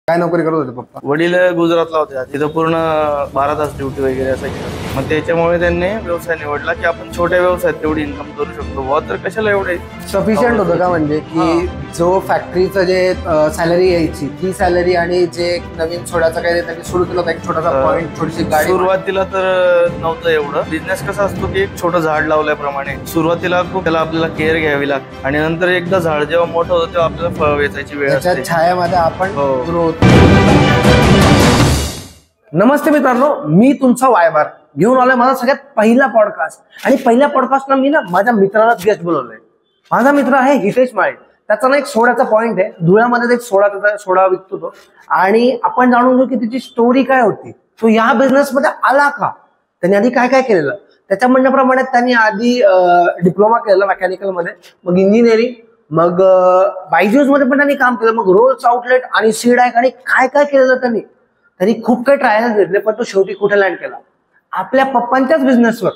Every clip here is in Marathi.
काय नोकरी करत होते पप्पा? वडील गुजरातला होते, तिथं पूर्ण 12 तास ड्युटी वगैरे असायची. मग त्याच्यामुळे त्यांनी व्यवसाय निवडला की आपण छोट्या व्यवसायात तेवढी इन्कम करू शकतो बुवा, तर कशाला एवढे. सफिशियंट होतं का म्हणजे की जो फॅक्टरीचं जे सॅलरी यायची ती सॅलरी आणि जे नवीन सोडायचं काय त्यांनी सुरू केलं होतं एक छोटासा पॉईंट, छोटीशी गाडी? सुरुवातीला तर नव्हतं एवढं. बिझनेस कसा असतो की एक छोटं झाड लावल्याप्रमाणे सुरुवातीला खूप त्याला आपल्याला केअर घ्यावी लागते आणि नंतर एकदा झाड जेव्हा मोठं होतं तेव्हा आपल्याला फळ वेचायची वेळ असते. त्याच्या छायामध्ये आपण हो. ग्रो. नमस्ते मित्रांनो, मी तुमचा वायबार घेऊन आलोय माझा सगळ्यात पहिला पॉडकास्ट. आणि पहिल्या पॉडकास्टला मी ना माझ्या मित्राला गेस्ट बोलवलंय. माझा मित्र आहे हितेश माळे. त्याचा ना एक सोड्याचा पॉइंट आहे, धुळ्यामध्ये एक सोडा विकतो तो. आणि आपण जाणून घेऊ की त्याची स्टोरी काय होती, तो या बिझनेस मध्ये आला का, त्यांनी आधी काय काय केलेलं. त्याच्या म्हणण्याप्रमाणे त्यांनी आधी डिप्लोमा केलेला मेकॅनिकल मध्ये, मग इंजिनिअरिंग, मग बायजूस मध्ये पण त्यांनी काम केलं, मग रोल्स आउटलेट आणि सीडायक आणि काय काय केलेलं त्यांनी खूप काही ट्रायल्स घेतले, पण तो शेवटी कुठे लँड केला? आपल्या पप्पांच्याच बिझनेसवर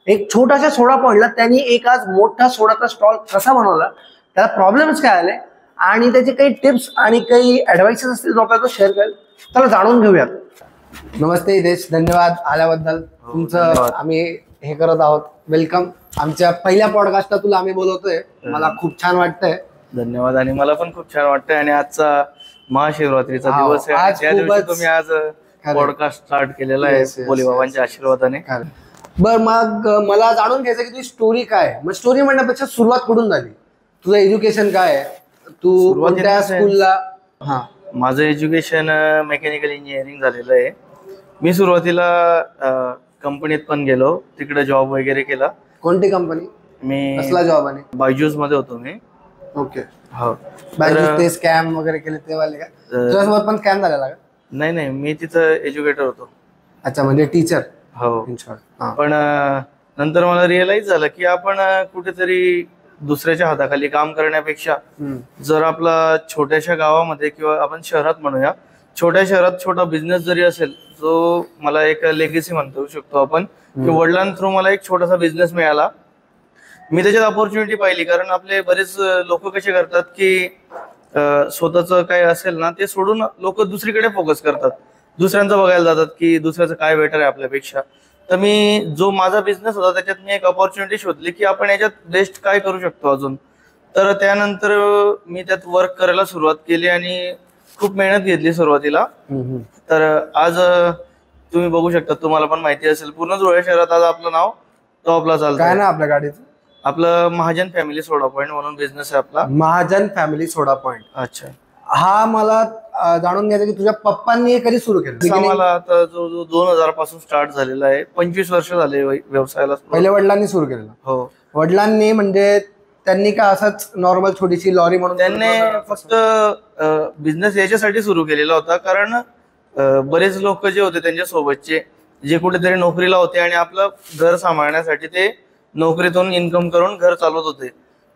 एक छोटासा सोडा पॉइंटला त्यांनी एक आज मोठा सोडाचा स्टॉल कसा बनवला, त्याला प्रॉब्लेम्स काय आले आणि त्याचे काही टिप्स आणि काही ऍडवाइसेस असतील जो आपल्याला शेअर करेल. त्याला जाणून घेऊयात. नमस्ते हितेश, धन्यवाद आल्याबद्दल. तुमचं आम्ही हे करत आहोत, वेलकम. आमच्या पहिल्या पॉडकास्टला तुला आम्ही बोलवतोय, मला खूप छान वाटतंय. धन्यवाद. आणि मला पण खूप छान वाटतंय. आणि आजचा महाशिवरात्रीचा दिवस आहे, त्या दिवशी तुम्ही आज पॉडकास्ट स्टार्ट केलेला आहे भोलेबाबांच्या आशीर्वादाने. बर, मग मला जाणून घ्यायचं की तुझी स्टोरी काय आहे. मग स्टोरी म्हणण्यापेक्षा सुरुवात कुठून झाली? तुझं एज्युकेशन काय आहे? तू कोणत्या स्कूलला? हा, माझं एज्युकेशन मेकॅनिकल इंजिनिअरिंग झालेलं आहे. मी सुरुवातीला कंपनीत पण गेलो, तिकडे जॉब वगैरे केला. कोणती कंपनी? मी कसला जॉब? आणि बायजूस मध्ये होतो मी. ओके. हो. बायजूस ते स्कॅम वगैरे केले ते वाले का? तुझ्यासोबत पण स्कॅम झालेला का? नाही, मी तिथं एज्युकेटर होतो. अच्छा, म्हणजे टीचर. हो. पण नंतर मला रिअलाइज झालं की आपण कुठेतरी दुसऱ्याच्या हाताखाली काम करण्यापेक्षा जर आपला छोट्याशा गावामध्ये किंवा आपण शहरात म्हणूया, छोट्या शहरात छोटा बिझनेस जरी असेल, जो मला एक लेगेसी म्हणता येऊ शकतो आपण, की वडिलां थ्रू मला एक छोटासा बिझनेस मिळाला. मी त्याच्यात ऑपॉर्च्युनिटी पाहिली. कारण आपले बरेच लोक कसे करतात की स्वतःच काय असेल ना ते सोडून लोक दुसरीकडे फोकस करतात, दुसऱ्यांचं बघायला जातात की दुसऱ्याचं काय बेटर आहे आपल्यापेक्षा. तर मी जो माझा बिझनेस होता त्याच्यात मी एक ऑपॉर्च्युनिटी शोधली की आपण याच्यात बेस्ट काय करू शकतो अजून. तर त्यानंतर मी त्यात वर्क करायला सुरुवात केली आणि खूप मेहनत घेतली सुरुवातीला. तर आज तुम्ही बघू शकता, तुम्हाला पण माहिती असेल, पूर्ण धुळे शहरात आज आपलं नाव टॉपला चालतं. काय ना आपल्या गाडीचं? आपलं महाजन फॅमिली सोडा पॉइंट म्हणून बिझनेस आहे आपला. महाजन फॅमिली सोडा पॉइंट. अच्छा. हा, मला जाणून घ्यायचं की तुझ्या पप्पांनी कधी सुरू केलं? मला आता जो 2000 पासून स्टार्ट झालेला आहे, 25 वर्ष झाले व्यवसायाला. पहिले वडिलांनी सुरू केलेलं? हो. वडिलांनी म्हणजे त्यांनी का असंच नॉर्मल छोटीशी लॉरी म्हणून? त्यांनी फक्त बिझनेस याच्यासाठी सुरू केलेला होता, कारण बरेच लोक जे होते त्यांच्या सोबतचे जे कुठेतरी नोकरीला होते आणि आपलं घर सांभाळण्यासाठी ते नोकरीतून इन्कम करून घर चालवत होते.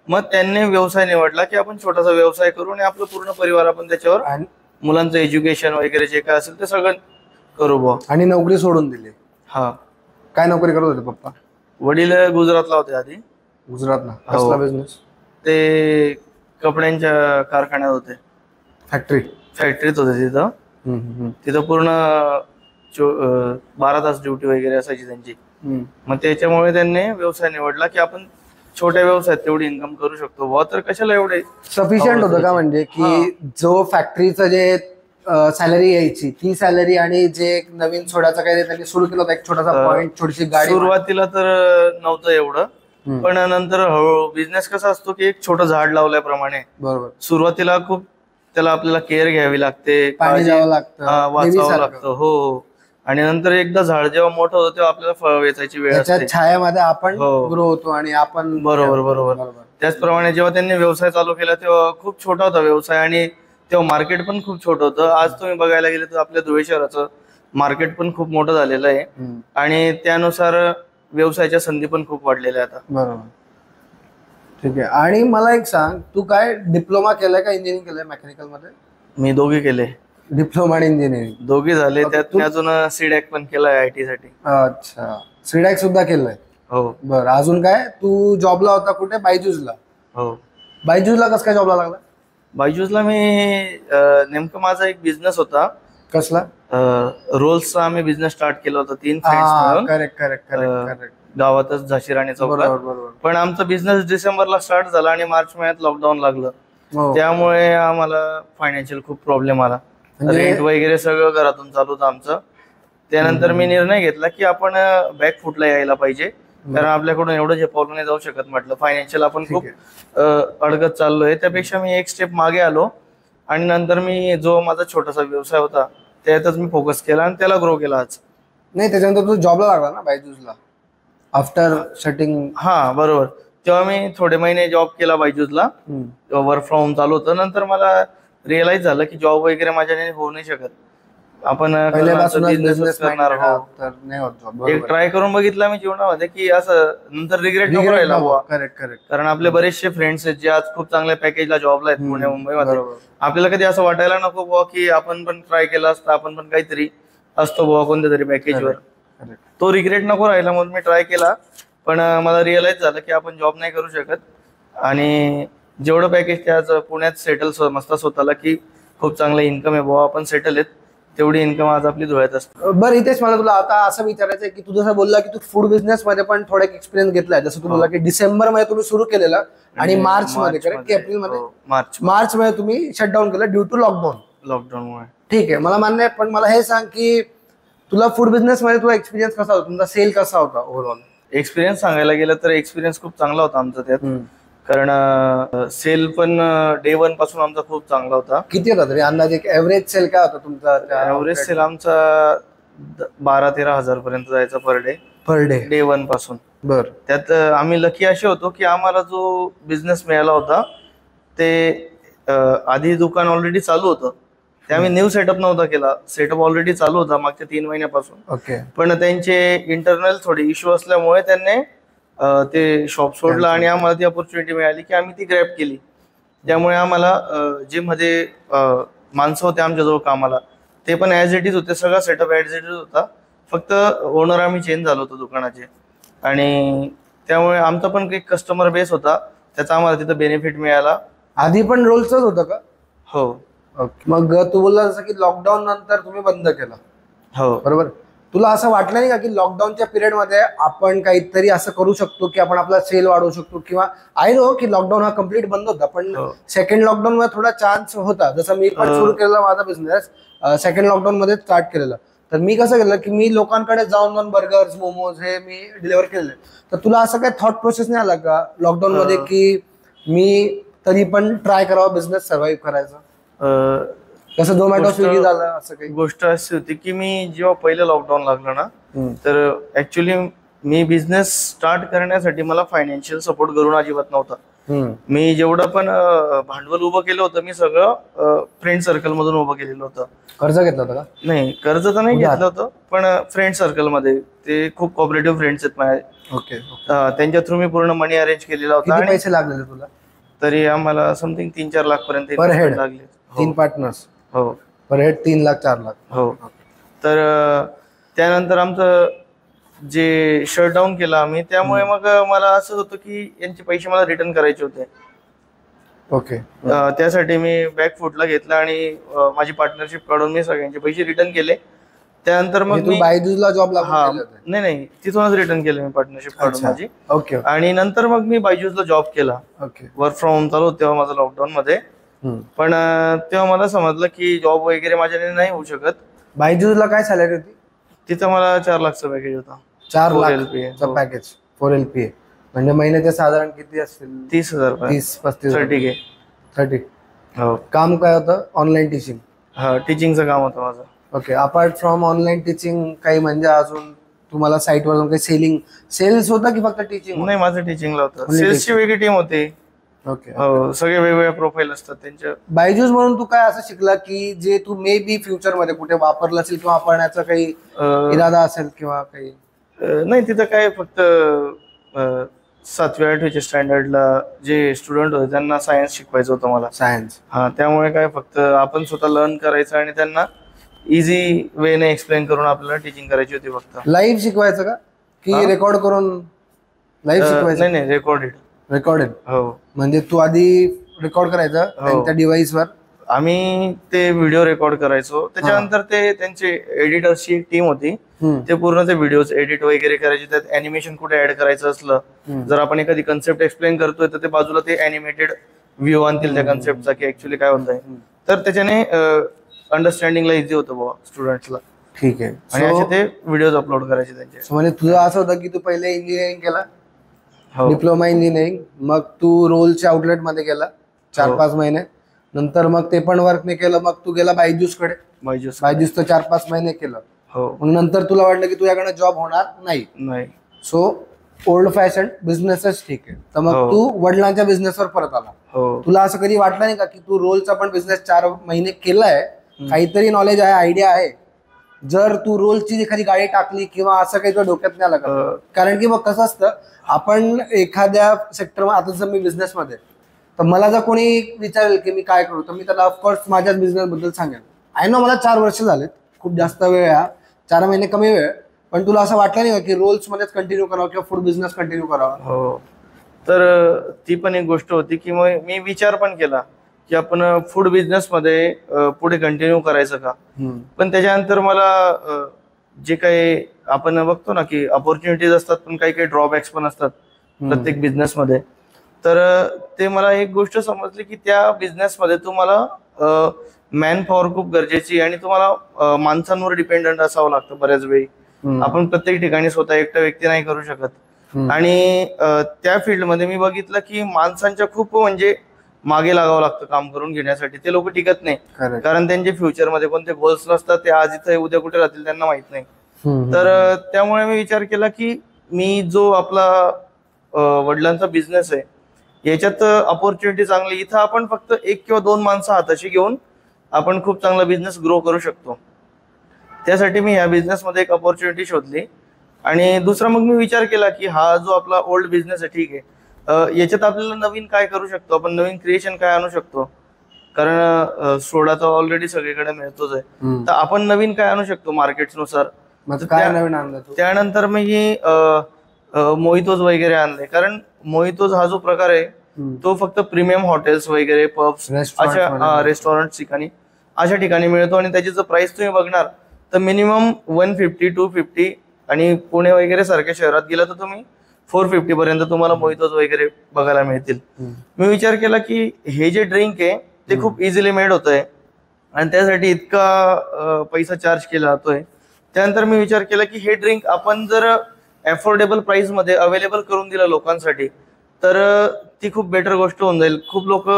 मग त्यांनी व्यवसाय निवडला की आपण छोटासा व्यवसाय करू आणि आपलं पूर्ण परिवार आपण त्याच्यावर मुलांचं एज्युकेशन वगैरे जे काय असेल ते सगळं करू बुवा. आणि नोकरी सोडून दिली? हा. काय नोकरी करत होते पप्पा? वडील गुजरातला होते आधी. गुजरातला? कसला बिझनेस? ते कपड्यांच्या कारखान्यात होते. फॅक्टरीत होते तिथं. तिथं पूर्ण 12 तास ड्युटी वगैरे असायची त्यांची. मग त्याच्यामुळे त्यांनी व्यवसाय निवडला की आपण छोट्या व्यवसायात तेवढी इन्कम करू शकतो बुवा, तर कशाला एवढे. सफिशियंट होतं का म्हणजे की जो फॅक्टरीचं जे सॅलरी यायची ती सॅलरी आणि जे नवीन सोडायचं काय त्यांनी सुरू केलं होतं एक छोटासा पॉईंट, छोटीशी गाडी? सुरुवातीला तर नव्हतं एवढं, पण नंतर हळूहळू. बिझनेस कसा असतो की एक छोटं झाड लावल्याप्रमाणे. बरोबर. सुरुवातीला खूप त्याला आपल्याला केअर घ्यावी लागते, पाणी द्यावं लागतं, वाचावं लागतं. हो. आणि नंतर एकदा झाड जेव्हा मोठं होतं तेव्हा आपल्याला फळ वेचायची वेळ असते. त्याच्या छायामध्ये आपण ग्रो होतो आणि आपण. बरोबर. त्याचप्रमाणे जेव्हा त्यांनी व्यवसाय चालू केला तेव्हा खूप छोटा होता व्यवसाय आणि तेव्हा मार्केट पण खूप छोटं होतं. आज तुम्ही बघायला गेले तर आपल्या धुळे शहराचं मार्केट पण खूप मोठं झालेलं आहे आणि त्यानुसार व्यवसायाच्या संधी पण खूप वाढलेल्या आहेत आता. बरोबर. ठीक आहे. आणि मला एक सांग, तू काय डिप्लोमा केलाय का इंजिनिअरिंग केलंय मेकॅनिकल मध्ये? मी दोघे केले. डिप्लोमा आणि इंजिनिअरिंग दोघे झाले. त्यात मी अजून सीडॅक पण केलाय आयटी साठी. अच्छा, सीडॅक सुद्धा केलंय? हो. बरं, अजून काय? तू जॉबला होता कुठे? बायजूसला? हो. बायजूसला कसं काय जॉबला लागला? बायजूसला मी नेमकं माझा एक बिझनेस होता. कसला? रोल्सचा आम्ही बिझनेस स्टार्ट केला होता 3 फ्रेंड्स मिळून. Correct correct correct. गावातच झाशी राणी चौकात. बरोबर बरोबर. पण आमचा बिझनेस डिसेंबरला स्टार्ट झाला आणि मार्च महिन्यात लॉकडाऊन लागलं. हो. त्यामुळे आम्हाला फायनान्शियल खूप प्रॉब्लेम आला. रेंट वगैरे सगळं घरातून चालू होतं आमचं. त्यानंतर मी निर्णय घेतला की आपण बॅकफुटला यायला पाहिजे, कारण आपल्याकडून एवढं झेपावलं नाही जाऊ शकत. म्हटलं फायनान्शियल आपण खूप अडगत चाललोय, त्यापेक्षा मी एक स्टेप मागे आलो आणि नंतर मी जो माझा छोटासा व्यवसाय होता त्यातच मी फोकस केला आणि त्याला ग्रो केला. आज नाही, त्याच्यानंतर तू जॉबला लागला ना बायजूसला आफ्टर शटिंग? हा बरोबर. तेव्हा मी थोडे महिने जॉब केला बायजूसला, वर्क फ्रॉम होम चालू होतं. नंतर मला रिअलाइज झालं की जॉब वगैरे माझ्याने होऊ नाही शकत. आपण बिझनेस करणार आहोत. एक ट्राय करून बघितलं मी जीवनामध्ये की असं नंतर रिग्रेट नको राहिला बुवा. Correct correct. कारण आपले बरेचसे फ्रेंड्स आहेत जे आज खूप चांगल्या पॅकेजला जॉबला आहेत पुणे मुंबईमध्ये. आपल्याला कधी असं वाटायला नको बुवा की आपण पण ट्राय केला असता, आपण पण काहीतरी असतो बुवा कोणत्या तरी पॅकेजवर. तो रिग्रेट नको राहिला म्हणून मी ट्राय केला. पण मला रिअलाइज झालं की आपण जॉब नाही करू शकत आणि जेवढं पॅकेज ते आज पुण्यात सेटल मस्त स्वतःला की खूप चांगलं इन्कम आहे बुवा, आपण सेटल आहेत, तेवढी इन्कम आज आपली धुळ्यात असते. बरं, इथेच मला तुला आता असं विचारायचं आहे की तू जसं बोलला की तू फूड बिझनेस मध्ये पण थोडा एक्सपिरियन्स घेतलाय. जसं तू बोलला की डिसेंबर मध्ये तुम्ही सुरू केलेलं आणि मार्च मध्ये करेक्ट की एप्रिल मध्ये? मार्च मध्ये तुम्ही शटडाऊन केलं ड्यू टू लॉकडाऊनमुळे. ठीक आहे, मला मान्य आहे. पण मला हे सांग की तुला फूड बिझनेस मध्ये तुझा एक्सपिरियन्स कसा होता, तुमचा सेल कसा होता ओव्हरऑल? एक्सपिरियन्स सांगायला गेलं तर एक्सपिरियन्स खूप चांगला होता आमचा त्यात. कारण सेल पण डे 1 पासून आमचा खूप चांगला होता. किती होता तरी अंदाजे एव्हरेज सेल काय होता तुमचा? एव्हरेज सेल आमचा 12-13 हजार पर्यंत जायचा पर डे डे 1 पासून. बर. त्यात आम्ही लकी असे होतो की आम्हाला जो बिझनेस मिळाला होता ते आधी दुकान ऑलरेडी चालू होतं. ते आम्ही न्यू सेटअप नव्हता केला, सेटअप ऑलरेडी चालू होता मागच्या 3 महिन्यापासून. ओके. पण त्यांचे इंटरनल थोडे इश्यू असल्यामुळे त्यांनी ते शॉप सोडलं आणि आम्हाला ती अपॉर्च्युनिटी मिळाली की आम्ही ती ग्रॅब केली. त्यामुळे आम्हाला जे मध्ये माणसं होते आमच्याजवळ कामाला ते पण ऍज इट इज होते, सगळा सेटअप ऍज इट इज होता. फक्त ओनर आम्ही चेंज झालो होतो दुकानाचे आणि त्यामुळे आमचा पण एक कस्टमर बेस होता, त्याचा आम्हाला तिथं बेनिफिट मिळाला. आधी पण रोलच होतं का? हो. मग तू बोलला जसं की लॉकडाऊन नंतर तुम्ही बंद केलं. हो बरोबर. तुला असं वाटलं नाही का की लॉकडाऊनच्या पिरियड मध्ये आपण काहीतरी असं करू शकतो की आपण आपला सेल वाढवू शकतो? किंवा आय नो की लॉकडाऊन हा कम्प्लीट बंद होता, पण सेकंड लॉकडाऊन मध्ये थोडा चान्स होता. जसं मी पण सुरू केलेला माझा बिझनेस सेकंड लॉकडाऊन मध्ये स्टार्ट केलेला. तर मी कसं केलं की मी लोकांकडे जाऊन बर्गर्स मोमोज हे मी डिलिव्हर केलेले. तर तुला असं काही थॉट प्रोसेस नाही आला का लॉकडाऊन मध्ये की मी तरी पण ट्राय करावा बिझनेस सर्व्हाइव्ह करायचा? कसं झोमॅटो स्विगी झालं असं काही? गोष्ट अशी होती की मी जेव्हा पहिलं लॉकडाऊन लागलं ना, तर ऍक्च्युली मी बिझनेस स्टार्ट करण्यासाठी मला फायनान्शियल सपोर्ट करून अजिबात नव्हता. मी जेवढं पण भांडवल उभं केलं होतं मी सगळं फ्रेंड सर्कल मधून उभं केलेलं होतं. कर्ज घेतलं होतं का? नाही, कर्ज तर नाही घेतलं होतं, पण फ्रेंड सर्कल मध्ये ते खूप कोऑपरेटिव्ह फ्रेंड्स आहेत माझे. ओके. त्यांच्या थ्रू मी पूर्ण मनी अरेंज केलेला होता. किती पैसे लागले तुला? तरी आम्हाला समथिंग 3-4 लाख पर्यंत पर हेड लागले. 3 पार्टनर्स. हो. पर हेड 3 लाख 4 लाख. हो. तर त्यानंतर आमचं जे शटडाऊन केलं आम्ही, त्यामुळे मग मला असं होतं की यांचे पैसे मला रिटर्न करायचे होते. ओके. त्यासाठी मी बॅकफुटला घेतला आणि माझी पार्टनरशिप काढून मी सगळ्यांचे पैसे रिटर्न केले. त्यानंतर मग मी बायजूसला जॉब लागला? नाही, तिथूनच रिटर्न केलं मी पार्टनरशिप काढून माझी. ओके. आणि नंतर मग मी बायजूसला जॉब केला. ओके. वर्क फ्रॉम होम चालू होतं तेव्हा माझं लॉकडाऊन मध्ये. पण तेव्हा मला समजलं की जॉब वगैरे माझ्याने नाही होऊ शकत. बायजूसला काय सॅलरी होती? तिथं मला 4 लाखचं पॅकेज होता. 4 लाख पॅकेज 4 LPA म्हणजे महिन्याचे साधारण किती असतील? 30,000. 30-35. 30. हो. काम काय होतं? Online teaching? हा, टीचिंगचं काम होतं माझं. Okay. Apart from online teaching काही म्हणजे अजून तुम्हाला साईटवर काही सेल्स होता की फक्त टीचिंग? नाही, माझं टीचिंगला होतं. सेल्सची वेगळी टीम होती. ओके. हो, सगळे वेगवेगळे प्रोफाईल असतात त्यांच्या. बायजूस म्हणून तू काय असं शिकला की जे तू मे बी फ्युचर मध्ये कुठे वापरलं असेल किंवा वापरण्याचा काही इरादा असेल किंवा काही? नाही, तिथं काय फक्त 7वी-8वीच्या स्टँडर्डला जे स्टुडंट होते त्यांना सायन्स शिकवायचं होतं मला. सायन्स? हा, त्यामुळे काय फक्त आपण स्वतः लर्न करायचं आणि त्यांना इझी वेने एक्सप्लेन करून आपल्याला टीचिंग करायची होती. फक्त लाईव्ह शिकवायचं का की रेकॉर्ड करून लाईव्ह शिकवायचं? नाही, रेकॉर्डेड. रेकॉर्डेड. हो. म्हणजे तू आधी रेकॉर्ड करायचं त्यांच्या डिव्हाइसवर. आम्ही ते व्हिडिओ रेकॉर्ड करायचो. त्याच्यानंतर ते त्यांची एडिटर्सची एक टीम होती, ते पूर्ण ते व्हिडिओज एडिट वगैरे करायचे. त्यात अॅनिमेशन कुठे ऍड करायचं असलं, जर आपण एखादी कन्सेप्ट एक्सप्लेन करतोय तर ते बाजूला ते अॅनिमेटेड व्ह्यू आणतील त्या कन्सेप्टचा की ऍक्च्युली काय होत आहे. तर त्याच्याने अंडरस्टँडिंगला इझी होतं बाबा स्टुडंट्सला. ठीक आहे. आणि असे ते व्हिडिओज अपलोड करायचे त्यांचे. म्हणजे तुझं असं होतं की तू पहिले इंजिनिअरिंग केला, डिप्लोमा इंजिनिअरिंग, मग तू रोलच्या आउटलेट मध्ये गेला 4-5 महिने, नंतर मग ते पण वर्क नाही केलं, मग तू गेला बायजूस कडे. बायजूस तर 4-5 महिने केलं. मग नंतर तुला वाटलं की तुझ्याकडे जॉब होणार नाही. सो ओल्ड फॅशन बिझनेसच ठीक आहे. तर मग तू वडिलांच्या बिझनेसवर परत आला. तुला असं कधी वाटलं नाही का की तू रोलचा पण बिझनेस 4 महिने केलाय, काहीतरी नॉलेज आहे, आयडिया आहे, जर तू रोलची एखादी गाडी टाकली किंवा असं काही तुझ्या डोक्यात नाही आलं का? कारण की मग कसं असतं, आपण एखाद्या सेक्टरमध्ये, आता जर मी बिझनेसमध्ये, तर मला जर कोणी विचारेल की मी काय करू, तर मी त्याला ऑफकोर्स माझ्याच बिझनेस बद्दल सांगेन. आय नो मला 4 वर्ष झालेत, खूप जास्त वेळ आहे, 4 महिने कमी वेळ, पण तुला असं वाटलं नाही की रोल्स मध्येच कंटिन्यू करावं किंवा फूड बिझनेस कंटिन्यू करावा? हो, तर ती पण एक गोष्ट होती की मग मी विचार पण केला की आपण फूड बिझनेस मध्ये पुढे कंटिन्यू करायचं का. पण त्याच्यानंतर मला जे काही आपण बघतो ना की अपॉर्च्युनिटीज असतात, पण काही काही ड्रॉबॅक्स पण असतात प्रत्येक बिझनेसमध्ये. तर ते मला एक गोष्ट समजली की त्या बिझनेसमध्ये तुम्हाला मॅन पॉवर खूप गरजेची, आणि तुम्हाला माणसांवर डिपेंडंट असावं लागतं बऱ्याच वेळी. आपण प्रत्येक ठिकाणी स्वतः एकटा व्यक्ती नाही करू शकत. आणि त्या फील्डमध्ये मी बघितलं की माणसांच्या खूप म्हणजे मागे लागावं लागतं काम करून घेण्यासाठी. ते लोक टिकत नाही, कारण त्यांचे फ्युचरमध्ये कोणते गोल्स नसतात. ते आज इथं उद्या कुठे राहतील त्यांना माहित नाही. तर त्यामुळे मी विचार केला की मी जो आपला वडिलांचा बिझनेस आहे, याच्यात अपॉर्च्युनिटी चांगली. इथं आपण फक्त 1 किंवा 2 माणसं हाताशी घेऊन आपण खूप चांगला बिझनेस ग्रो करू शकतो. त्यासाठी मी या बिझनेसमध्ये एक अपॉर्च्युनिटी शोधली. आणि दुसरा मग मी विचार केला की हा जो आपला ओल्ड बिझनेस आहे, ठीक आहे, याच्यात आपल्याला नवीन काय करू शकतो, आपण नवीन क्रिएशन काय आणू शकतो. कारण सोडा तर ऑलरेडी सगळीकडे मिळतोच आहे, तर आपण नवीन काय आणू शकतो मार्केट्सनुसार. त्यानंतर मी मोहितोज वगैरे आणले. कारण मोहितोज हा जो प्रकार आहे तो फक्त प्रीमियम हॉटेल्स वगैरे, पब्स, अशा रेस्टॉरंट ठिकाणी, अशा ठिकाणी मिळतो. आणि त्याची जर प्राइस तुम्ही बघणार तर मिनिमम 150-250, आणि पुणे वगैरे सारख्या शहरात गेला तर तुम्ही 450 पर्यंत तुम्हाला मोहितोज वगैरे बघायला मिळतील. मी विचार केला की हे जे ड्रिंक आहे ते खूप इझिली मेड होत आहे, आणि त्यासाठी इतका पैसा चार्ज केला जातोय. त्यानंतर मी विचार केला की हे ड्रिंक आपण जर अफोर्डेबल प्राइस मध्ये अवेलेबल करून दिलं लोकांसाठी, तर ती खूप बेटर गोष्ट होऊन जाईल. खूप लोक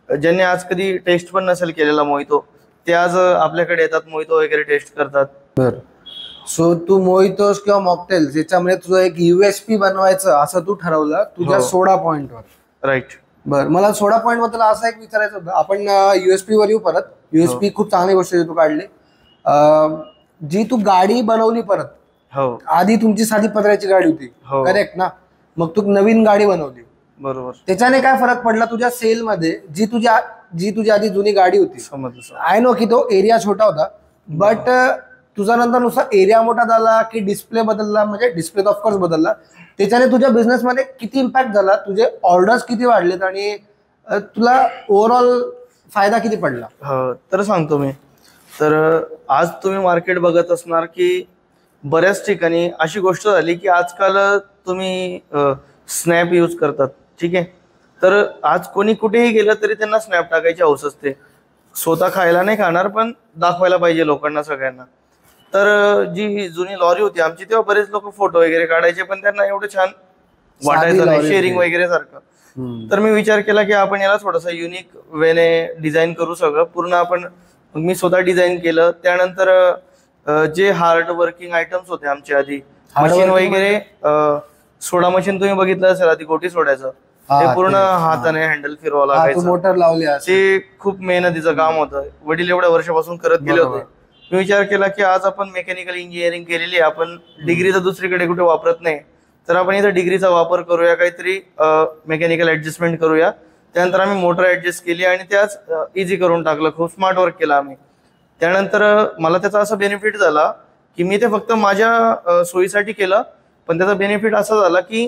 ज्यांनी आज कधी टेस्ट पण नसेल केलेला मोहितो, ते आज आपल्याकडे येतात, मोहितो वगैरे टेस्ट करतात. बरं. सो तू मोहितोस किंवा मॉकटेल्स याच्यामध्ये तुझं एक USP बनवायचं असं तू ठरवलं तुझ्या सोडा पॉइंटवर. राईट. बरं, मला सोडा पॉइंट बद्दल असं एक विचारायचं होतं. आपण USP वर येऊ परत. USP खूप चांगली गोष्ट तू काढली. जी तू गाडी बनवली परत, आधी तुमची साधी पत्र्याची गाडी होती, करेक्ट ना? मग तू नवीन गाडी बनवली, बरोबर. त्याच्याने काय फरक पडला तुझ्या सेल मध्ये? जी तुझी आधी जुनी गाडी होती, आय नो की तो एरिया छोटा होता, बट तुझा नंतर नुसता एरिया मोठा झाला की डिस्प्ले बदलला, म्हणजे डिस्प्ले ऑफकोर्स बदलला, त्याच्याने तुझ्या बिझनेसमध्ये किती इम्पॅक्ट झाला, तुझे ऑर्डर्स किती वाढलेत, आणि तुला ओव्हरऑल फायदा किती पडला? तर सांगतो मी. तर आज तुम्ही मार्केट बघत असणार की बऱ्याच ठिकाणी अशी गोष्ट झाली की आजकाल तुम्ही स्नॅप यूज करतात, ठीक आहे. तर आज कोणी कुठेही गेलं तरी त्यांना स्नॅप टाकायची हौस असते. स्वतः खायला नाही खाणार, पण दाखवायला पाहिजे लोकांना, सगळ्यांना. तर जी जुनी लॉरी होती आमची, तेव्हा बरेच लोक फोटो वगैरे काढायचे, पण त्यांना एवढं छान वाटायचं नाही, शेअरिंग वगैरे सारखं. तर मी विचार केला की आपण याला थोडंसं युनिक वेने डिझाईन करू सगळं पूर्ण. आपण मी स्वतः डिझाईन केलं. त्यानंतर जे हार्ड वर्किंग आयटम्स होते आमचे आधी, मशीन वगैरे, सोडा मशीन तुम्ही बघितलं असेल आधी, गोटी सोडायचं, ते पूर्ण हाताने हँडल फिरवा लागायचं, मोटर लावली, ते खूप मेहनतीचं काम होतं. वडील एवढ्या वर्षापासून करत गेले होते. मी विचार केला की आज आपण मेकॅनिकल इंजिनिअरिंग केलेली, आपण डिग्री तर दुसरीकडे कुठे वापरत नाही, तर आपण इथं डिग्रीचा वापर करूया, काहीतरी मेकॅनिकल ऍडजस्टमेंट करूया. त्यानंतर आम्ही मोटर ऍडजस्ट केली आणि त्याच इझी करून टाकलं. खूप स्मार्ट वर्क केला आम्ही. त्यानंतर मला त्याचा असा बेनिफिट झाला की मी ते फक्त माझ्या सोयीसाठी केलं, पण त्याचा बेनिफिट असा झाला की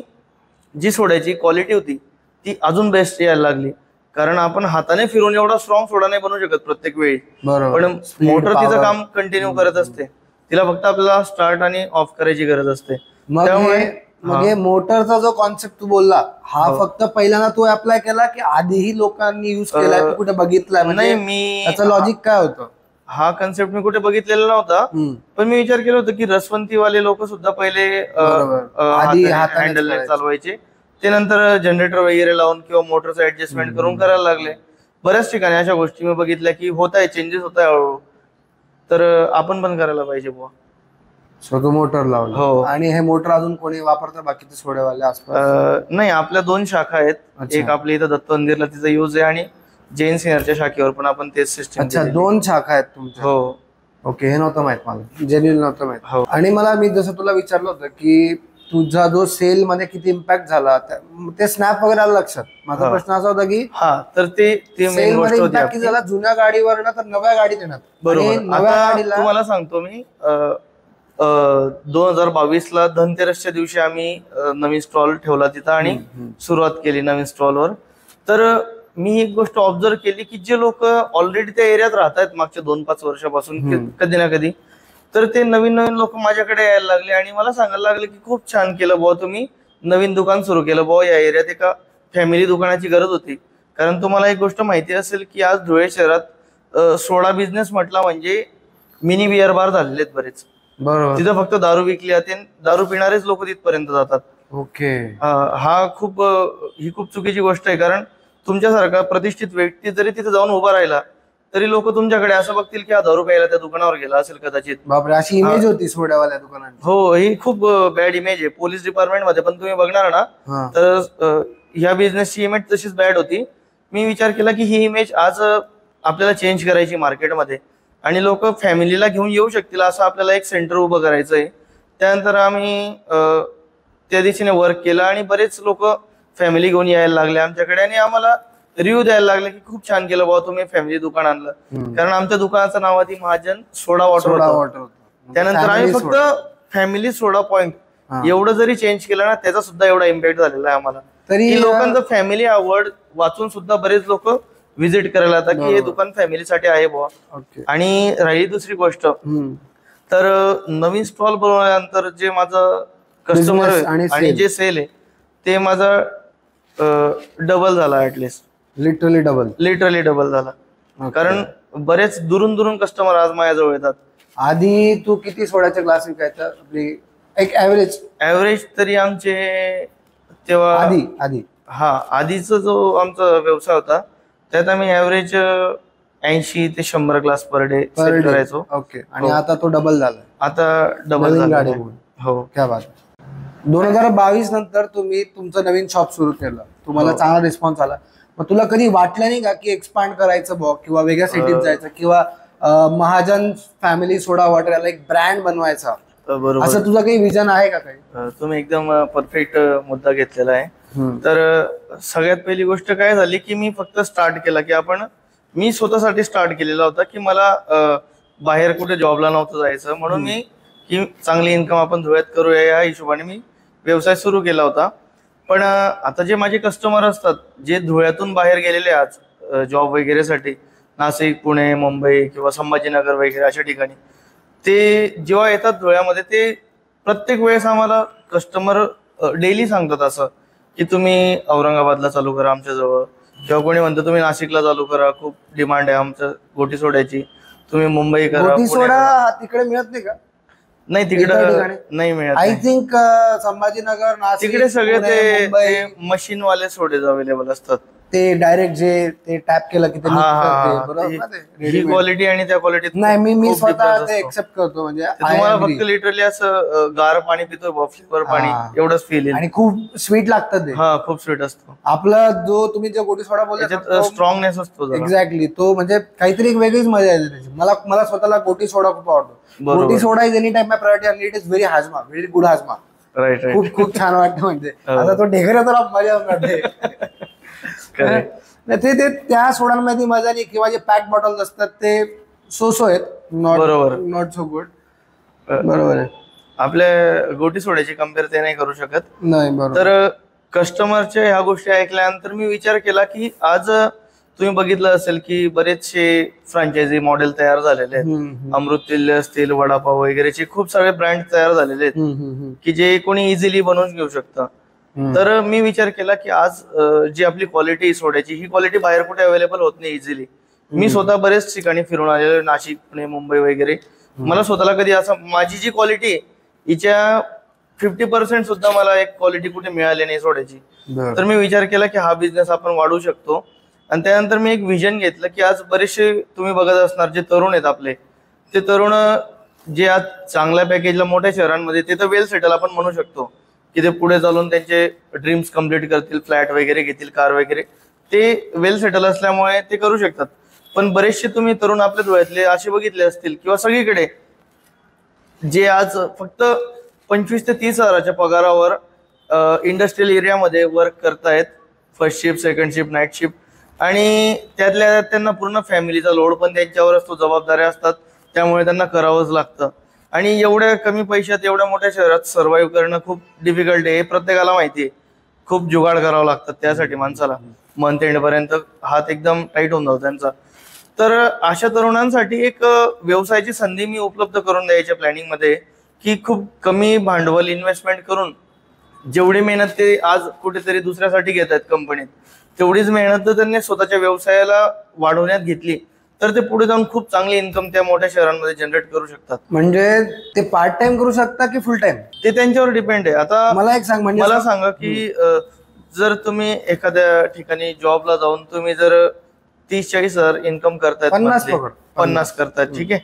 जी सोड्याची क्वालिटी होती ती अजून बेस्ट यायला लागली. कारण आपण हाताने फिरून एवढा स्ट्रॉंग सोडा नाही बनवू शकत प्रत्येक वेळी, बरोबर. पण मोटर तिचं काम कंटिन्यू करत असते. तिला फक्त आपल्याला स्टार्ट आणि ऑफ करायची गरज असते. मग हे मोटरचा जो कॉन्सेप्ट तू बोलला हा फक्त पहिल्यांदा तू अप्लाय केला की आधीही लोकांनी युज केलाय, तू कुठे बघितलाय? नाही, मी त्याचं लॉजिक काय होतं? हा कन्सेप्ट मी कुठे बघितलेला नव्हता, पण मी विचार केला होता की रसवंतीवाले लोक सुद्धा पहिले हँडल चालवायचे, ते नंतर जनरेटर वगैरे लावून किंवा मोटरचं ऍडजस्टमेंट करून करायला लागले. बऱ्याच ठिकाणी अशा गोष्टी मी बघितल्या की होत आहे, चेंजेस होत आहे हळूहळू. तर आपण पण करायला पाहिजे बुवा. स्वतः मोटर लावलं. हो. आणि हे मोटर अजून कोणी वापरतं बाकीचे सोडेवाले आसपास? नाही, आपल्या 2 शाखा आहेत. एक आपल्या इथं दत्त मंदिरला तिचा यूज आहे आणि जैन सिनरच्या शाखेवर पण आपण तेच सिस्टम. अच्छा, 2 शाखा आहेत तुमच्या? हो. ओके, हे नव्हतं माहित मला, जेन्युइन नव्हतं माहित. हो. आणि मला मी जसं तुला विचारलं होतं की तुझा जो सेल मध्ये किती इम्पॅक्ट झाला ते स्नॅप वगैरे आलं लक्षात. माझा प्रश्न असा होता की तर ते सेल मध्ये इम्पॅक्ट किती झाला जुन्या गाडीवर ना तर नव्या गाडीत येणार? बरोबर. नव्या गाडीला तुम्हाला सांगतो मी, 2022 ला धनतेरसच्या दिवशी आम्ही नवीन स्टॉल ठेवला तिथं आणि सुरुवात केली नवीन स्टॉलवर. तर मी एक गोष्ट ऑब्झर्व केली की जे लोक ऑलरेडी त्या एरियात राहतात मागच्या 2-5 वर्षापासून कधी ना कधी, तर ते नवीन नवीन लोक माझ्याकडे यायला लागले आणि मला सांगायला लागले की खूप छान केलं बुवा तुम्ही, नवीन दुकान सुरू केलं बुवा या एरियात. एका फॅमिली दुकानाची गरज होती. कारण तुम्हाला एक गोष्ट माहिती असेल की आज धुळे शहरात सोडा बिझनेस म्हटला म्हणजे मिनी बिअर बार झालेले आहेत बरेच. बरोबर. तिथं फक्त दारू विकली जाते, दारू पिणारेच लोक तिथपर्यंत जातात. ओके. ही खूप चुकीची गोष्ट आहे. कारण तुमच्यासारखा प्रतिष्ठित व्यक्ती जरी तिथे जाऊन उभा राहिला तरी लोक तुमच्याकडे असं बघतील की हा दारू प्यायला त्या दुकानावर गेला असेल कदाचित. बापरे, अशी इमेज होती सोड्यावाल्या दुकानांची. हो, ही खूप बॅड इमेज आहे. पोलीस डिपार्टमेंट मध्ये पण तुम्ही बघणार ना तर ह्या बिझनेसची इमेज तशीच बॅड होती. मी विचार केला की ही इमेज आज आपल्याला चेंज करायची मार्केटमध्ये आणि लोक फॅमिलीला घेऊन येऊ शकतील असं आपल्याला एक सेंटर उभं करायचं आहे. त्यानंतर आम्ही त्या दिशेने वर्क केलं आणि बरेच लोक फॅमिली घेऊन यायला लागले आमच्याकडे आणि आम्हाला रिव्ह्यू द्यायला लागले की खूप छान केलं बाबा तुम्ही फॅमिली दुकान आणलं. कारण आमच्या दुकानाचं नाव आधी महाजन सोडा वॉटर होतं. त्यानंतर आम्ही फक्त फॅमिली सोडा पॉइंट एवढं जरी चेंज केलं ना त्याचा सुद्धा एवढा इम्पॅक्ट झालेला आहे आम्हाला. तरी लोकांचं फॅमिली हा वर्ड वाचून सुद्धा बरेच लोक व्हिजिट करायला आता की हे दुकान फॅमिलीसाठी आहे बुवा. आणि राहिली दुसरी गोष्ट, तर नवीन स्टॉल बनवल्यानंतर जे माझं कस्टमर आणि जे सेल आहे ते माझं डबल झाला. ऍटलिस्ट लिटरली डबल झाला. कारण बरेच दुरून दुरून कस्टमर आज माझ्याजवळ येतात. आधी तू किती सोड्याचे ग्लास विकायचा? आपली एक ऍव्हरेज तरी आमचे तेव्हा आधीचा जो आमचा व्यवसाय होता त्यात आम्ही ऍव्हरेज 80 ते 100 ग्लास पर डे करायचो. ओके. आणि आता तो डबल झाला? आता डबल झाला. हो. क्या बात. 2022 नंतर तुम्ही तुमचं नवीन शॉप सुरू केलं, तुम्हाला चांगला रिस्पॉन्स आला. मग तुला कधी वाटलं नाही का की एक्सपांड करायचं बुवा किंवा वेगळ्या सिटीत जायचं किंवा महाजन फॅमिली सोडा वॉटर याला एक ब्रँड बनवायचा, असं तुझं काही विजन आहे का? काही तुम्ही एकदम परफेक्ट मुद्दा घेतलेला आहे. तर सगळ्यात पहिली गोष्ट काय झाली की मी फक्त स्टार्ट केला की मी स्वतःसाठी स्टार्ट केलेला होता की मला बाहेर कुठे जॉबला नव्हतं जायचं, म्हणून मी की चांगली इन्कम आपण धुळ्यात करूया या हिशोबाने मी व्यवसाय सुरू केला होता. पण आता जे माझे कस्टमर असतात जे धुळ्यातून बाहेर गेलेले आज जॉब वगैरेसाठी, नाशिक, पुणे, मुंबई किंवा संभाजीनगर वगैरे अशा ठिकाणी, ते जेव्हा येतात धुळ्यामध्ये ते प्रत्येक वेळेस आम्हाला कस्टमर डेली सांगतात असं की तुम्ही औरंगाबादला चालू करा आमच्याजवळ, किंवा कोणी म्हणतं तुम्ही नाशिकला चालू करा, खूप डिमांड आहे आमच्या गोटी सोड्याची, तुम्ही मुंबई करा. गोटी सोडा तिकडे मिळत नाही का? नाही, तिकडे नाही मिळत. आय थिंक संभाजीनगर, नाशिक, तिकडे सगळे ते मशीन वाले सोडे अवेलेबल असतात. ते डायरेक्ट जे ते टॅप केलं की ही क्वालिटी आणि त्या क्वालिटीत नाही. मी स्वतः ते एक्सेप्ट करतो. म्हणजे तुम्हाला फक्त लिटरली असं गार पाणी पितोय, फ्लेवर पाणी एवढंच फील येईल. आणि खूप स्वीट लागतं ते. खूप स्वीट असतो. आपला जो तुम्ही जे गोटी सोडा बोलला स्ट्रॉंगनेस असतो. एक्झॅक्टली. तो म्हणजे काहीतरी एक वेगळीच मजा येते त्याची. मला स्वतःला गोटी सोडा खूप आवडतो. गोटी soda is any time my priority आणि इट इज व्हेरी हाजमा, व्हेरी गुड हाजमा. राईट. खूप छान वाटतं. म्हणजे आता तो ढेकऱ्या तर मजा वाटते. ते त्या सोडांमध्ये मजा नाही. किंवा जे पॅक बॉटल्स असतात ते सो आहेत, नॉट सो गुड. बरोबर आहे. आपल्या गोटी सोड्याची कम्पेअर ते नाही करू शकत. नाही. बरोबर. तर कस्टमरच्या ह्या गोष्टी ऐकल्यानंतर मी विचार केला की आज तुम्ही बघितलं असेल की बरेचसे फ्रँचायझी मॉडेल तयार झालेले आहेत. अमृततुल्य असतील, वडापाव वगैरेचे खूप सारे ब्रँड तयार झालेले आहेत की जे कोणी इझिली बनवून घेऊ शकतं. तर मी विचार केला की आज जी आपली क्वालिटी सोड्याची, ही क्वालिटी बाहेर कुठे अवेलेबल होत नाही इझिली. मी स्वतः बरेच ठिकाणी फिरून आलेलो, नाशिक, पुणे, मुंबई वगैरे. मला स्वतःला कधी असं माझी जी क्वालिटी हिच्या 50% सुद्धा मला एक क्वालिटी कुठे मिळाली नाही सोड्याची. तर मी विचार केला की हा बिझनेस आपण वाढवू शकतो. आणि त्यानंतर मी एक व्हिजन घेतलं की आज बरेचसे तुम्ही बघत असणार जे तरुण आहेत आपले, ते तरुण जे आज चांगल्या पॅकेजला मोठ्या शहरांमध्ये, ते तर वेल सेटल आपण म्हणू शकतो की ते पुढे चालून त्यांचे ड्रीम्स कम्प्लीट करतील, फ्लॅट वगैरे घेतील, कार वगैरे, ते वेल सेटल असल्यामुळे ते करू शकतात. पण बरेचसे तुम्ही तरुण आपल्या डोळ्यातले असे बघितले असतील किंवा सगळीकडे, जे आज फक्त 25 ते 30 हजाराच्या पगारावर इंडस्ट्रियल एरियामध्ये वर्क करतायत. First shift, second shift, night shift. आणि त्यातल्या त्यात त्यांना पूर्ण फॅमिलीचा लोड पण त्यांच्यावर असतो, जबाबदाऱ्या असतात, त्यामुळे त्यांना करावंच लागतं. आणि एवढ्या कमी पैशात एवढ्या मोठ्या शहरात सर्व्हाइव्ह करणं खूप डिफिकल्ट आहे, हे प्रत्येकाला माहिती आहे. खूप जुगाड करावं लागतात त्यासाठी माणसाला. मंथ एंड पर्यंत हात एकदम टाईट होऊन जातो त्यांचा. तर अशा तरुणांसाठी एक व्यवसायाची संधी मी उपलब्ध करून द्यायच्या प्लॅनिंग मध्ये, की खूप कमी भांडवल इन्व्हेस्टमेंट करून जेवढी मेहनत ते आज कुठेतरी दुसऱ्यासाठी घेत आहेत कंपनीत, तेवढीच मेहनत जर त्यांनी स्वतःच्या व्यवसायाला वाढवण्यात घेतली तर ते पुढे जाऊन खूप चांगली इन्कम त्या मोठ्या शहरांमध्ये जनरेट करू शकतात. म्हणजे ते पार्ट टाइम करू शकता की फुल टाइम, ते त्यांच्यावर डिपेंड आहे. आता मला एक सांग, म्हणजे मला सांगा की जर तुम्ही एखाद्या ठिकाणी जॉबला जाऊन तुम्ही जर 30-40 हजार इन्कम करतायत, 50 करतायत, ठीक आहे,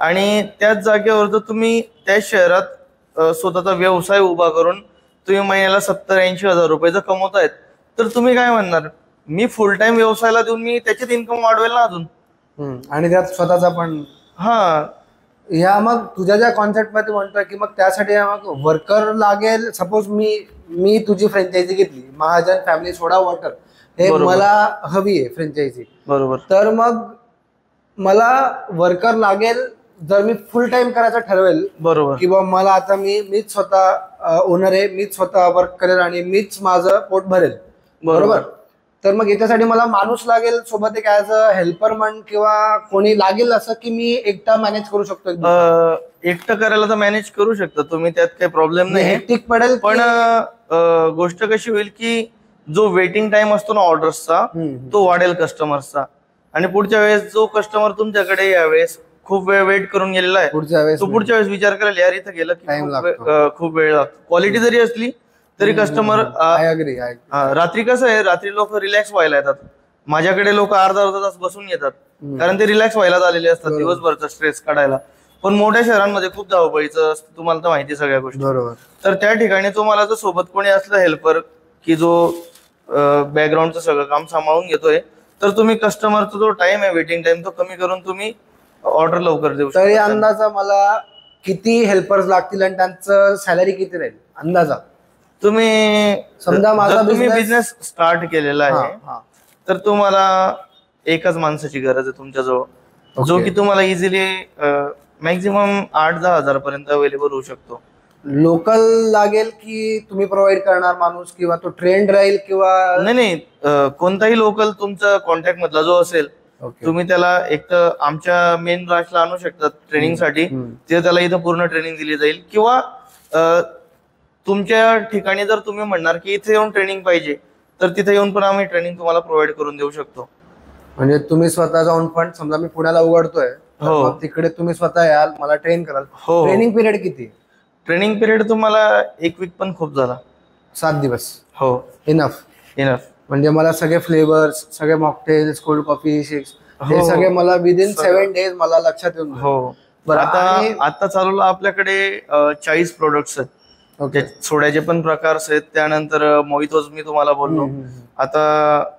आणि त्याच जागेवर जर तुम्ही त्या शहरात स्वतःचा व्यवसाय उभा करून तुम्ही महिन्याला 70-80 हजार रुपये जर कमवतायत, तर तुम्ही काय म्हणणार, मी फुल टाइम व्यवसायाला देऊन मी त्याच्यात इन्कम वाढवेल ना अजून, आणि त्यात स्वतःचा पण. हा, या मग तुझ्या ज्या कॉन्सेप्ट मध्ये म्हणतोय की मग त्यासाठी मग वर्कर लागेल. सपोज मी तुझी फ्रँचायझी घेतली, महाजन फॅमिली सोडा वॉटर, हे मला हवी आहे फ्रँचायझी, बरोबर, तर मग मला वर्कर लागेल जर मी फुल टाइम करायचं ठरवेल, बरोबर, किंवा मला आता मीच स्वतः ओनर आहे, मीच स्वतः वर्क करेल आणि मीच माझं पोट भरेल, बरोबर. तर मग याच्यासाठी मला माणूस लागेल सोबत, एक ऍज अ हेल्पर म्हण किंवा कोणी लागेल, असं की मी एकटा मॅनेज करू शकतो? एकटं करायला तर मॅनेज करू शकता तुम्ही, त्यात काही प्रॉब्लेम नाही, हेक्टिक पडेल. पण गोष्ट कशी होईल की जो वेटिंग टाइम असतो ना ऑर्डर्सचा, तो वाढेल कस्टमर्सचा. आणि पुढच्या वेळेस जो कस्टमर तुमच्याकडे यावेळेस खूप वेळ वेट करून गेलेला आहे, तो पुढच्या वेळेस विचार करेल, यार इथं गेलं की खूप वेळ लागतो. क्वालिटी जरी असली तरी कस्टमर, रात्री कसं आहे, रात्री लोक रिलॅक्स व्हायला येतात, माझ्याकडे लोक अर्धा तास बसून येतात, कारण ते रिलॅक्स व्हायला झालेले असतात, दिवसभरचा स्ट्रेस काढायला. पण मोठ्या शहरांमध्ये खूप धावपळीचं असतं, तुम्हाला तर माहिती सगळ्या गोष्टी, बरोबर. तर त्या ठिकाणी तुम्हाला जर सोबत कोणी असलं हेल्पर की जो बॅकग्राऊंडचं सगळं काम सांभाळून घेतोय, तर तुम्ही कस्टमरचा जो टाइम आहे, वेटिंग टाइम, तो कमी करून तुम्ही ऑर्डर लवकर देऊ शकता. तरी अंदाजा मला किती हेल्पर्स लागतील आणि त्यांचं सॅलरी किती राहील अंदाजा? तुम्ही समजा माझा तुम्ही बिझनेस स्टार्ट केलेला आहे, तर तुम्हाला एकाच माणसाची गरज आहे तुमच्याजवळ, जो की तुम्हाला इझिली मॅक्झिमम 8-10 हजार पर्यंत अवेलेबल होऊ शकतो. लोकल लागेल की तुम्ही प्रोव्हाइड करणार माणूस, किंवा तो ट्रेंड राहील, किंवा नाही, कोणताही लोकल तुमचा कॉन्टॅक्ट मधला जो असेल, तुम्ही त्याला एक तर आमच्या मेन ब्रांचला आणू शकता ट्रेनिंगसाठी, ते त्याला इथं पूर्ण ट्रेनिंग दिली जाईल. किंवा तुमच्या ठिकाणी जर तुम्ही म्हणणार की इथे येऊन ट्रेनिंग पाहिजे, तर तिथे येऊन पण आम्ही ट्रेनिंग तुम्हाला प्रोव्हाइड करून देऊ शकतो. म्हणजे तुम्ही स्वतः जाऊन पण, समजा मी पुण्याला उघडतोय, तिकडे तुम्ही स्वतः याल, मला ट्रेन कराल. ट्रेनिंग पिरियड किती? ट्रेनिंग पिरियड तुम्हाला 1 वीक पण खूप झाला, 7 दिवस. हो, इनफ. म्हणजे मला सगळे फ्लेवर्स, सगळे मॉकटेल्स, कोल्ड कॉफी, शेक्स, हे सगळे मला विदिन 7 डेज मला लक्षात येऊन. हो, आता चालू आपल्याकडे 40 प्रोडक्ट्स आहेत. सोड्याचे पण प्रकार आहेत, त्यानंतर मोहितोज मी तुम्हाला बोललो, आता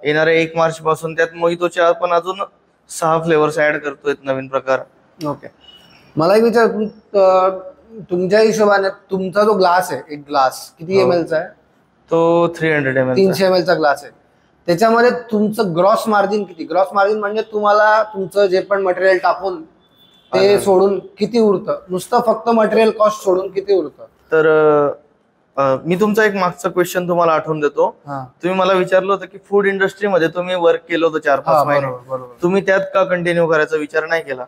येणाऱ्या 1 मार्च पासून त्यात मोहितोचे पण अजून 6 फ्लेवर्स ऍड करतोय, नवीन प्रकार. ओके, मला एक विचार, तुमच्या हिशोबाने तुमचा जो ग्लास आहे, एक ग्लास किती ml चा आहे? तो 300 ml, 300 ml चा ग्लास आहे. त्याच्यामध्ये तुमचं ग्रॉस मार्जिन किती? ग्रॉस मार्जिन म्हणजे तुम्हाला तुमचं जे पण मटेरियल टाकून ते सोडून किती उरतं? नुसतं फक्त मटेरियल कॉस्ट सोडून किती उरतं? तर मी तुमचा एक मागचा क्वेश्चन तुम्हाला आठवून देतो. हा. तुम्ही मला विचारलं होतं की फूड इंडस्ट्रीमध्ये तुम्ही वर्क केलं होतं 4-5 हा, महिने, बरोबर, बरोबर. तुम्ही त्यात का कंटिन्यू करायचा विचार नाही केला?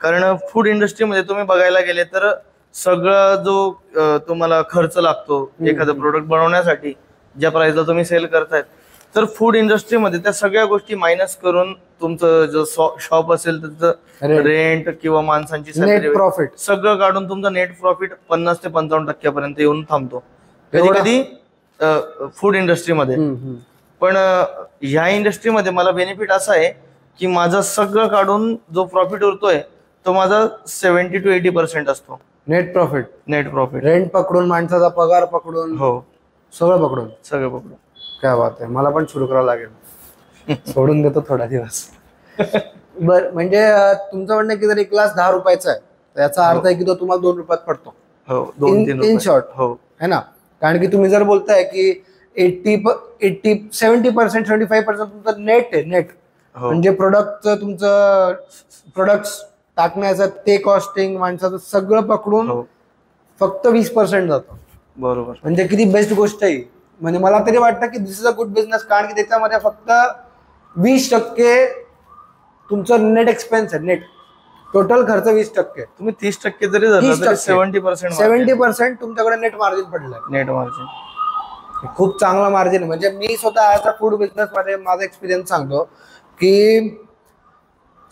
कारण फूड इंडस्ट्रीमध्ये तुम्ही बघायला गेले तर सगळा जो तुम्हाला खर्च लागतो एखादं प्रोडक्ट बनवण्यासाठी, ज्या प्राइसला तुम्ही सेल करतायत, तर फूड इंडस्ट्रीमध्ये त्या सगळ्या गोष्टी मायनस करून तुमचं जो शॉप असेल त्याचं रेंट किंवा माणसांची नेट सॅलरी प्रॉफिट सगळं काढून तुमचं नेट प्रॉफिट 50 ते 55% येऊन थांबतो कधी कधी फूड इंडस्ट्रीमध्ये. पण ह्या इंडस्ट्रीमध्ये मला बेनिफिट असा आहे की माझं सगळं काढून जो प्रॉफिट उरतोय तो माझा 70 to 80% असतो. नेट प्रॉफिट रेंट पकडून, माणसाचा पगार पकडून, हो सगळं पकडून. काय बात आहे, मला पण सुरू करावं लागेल. सोडून देतो थोडा दिवस. बर, म्हणजे तुमचं म्हणणं की जर एक ग्लास 10 रुपयाचा आहे तर याचा अर्थ आहे की तो तुम्हाला 2 रुपयात पडतो. हो, 2-3 इन शॉर्ट. हो, है ना? कारण की तुम्ही जर बोलताय की 70% 75% तुमचं नेट आहे. नेट म्हणजे प्रोडक्टचं, तुमचं प्रोडक्ट्स टाकण्याचं ते कॉस्टिंग, माणसाचं सगळं पकडून फक्त 20% जातं. बरोबर. म्हणजे किती बेस्ट गोष्ट आहे. म्हणजे मला तरी वाटतं की दिस इज अ गुड बिझनेस, कारण की त्याच्यामध्ये फक्त 20% तुमचं नेट एक्सपेन्स आहे. नेट टोटल खर्च 20%. तुम्ही 30% जरी धरला तरी 70% तुमच्याकडे नेट मार्जिन पडलंय. नेट मार्जिन खूप चांगला मार्जिन. म्हणजे मी स्वतः ॲज अ फूड बिझनेस मध्ये माझा एक्सपिरियन्स सांगतो की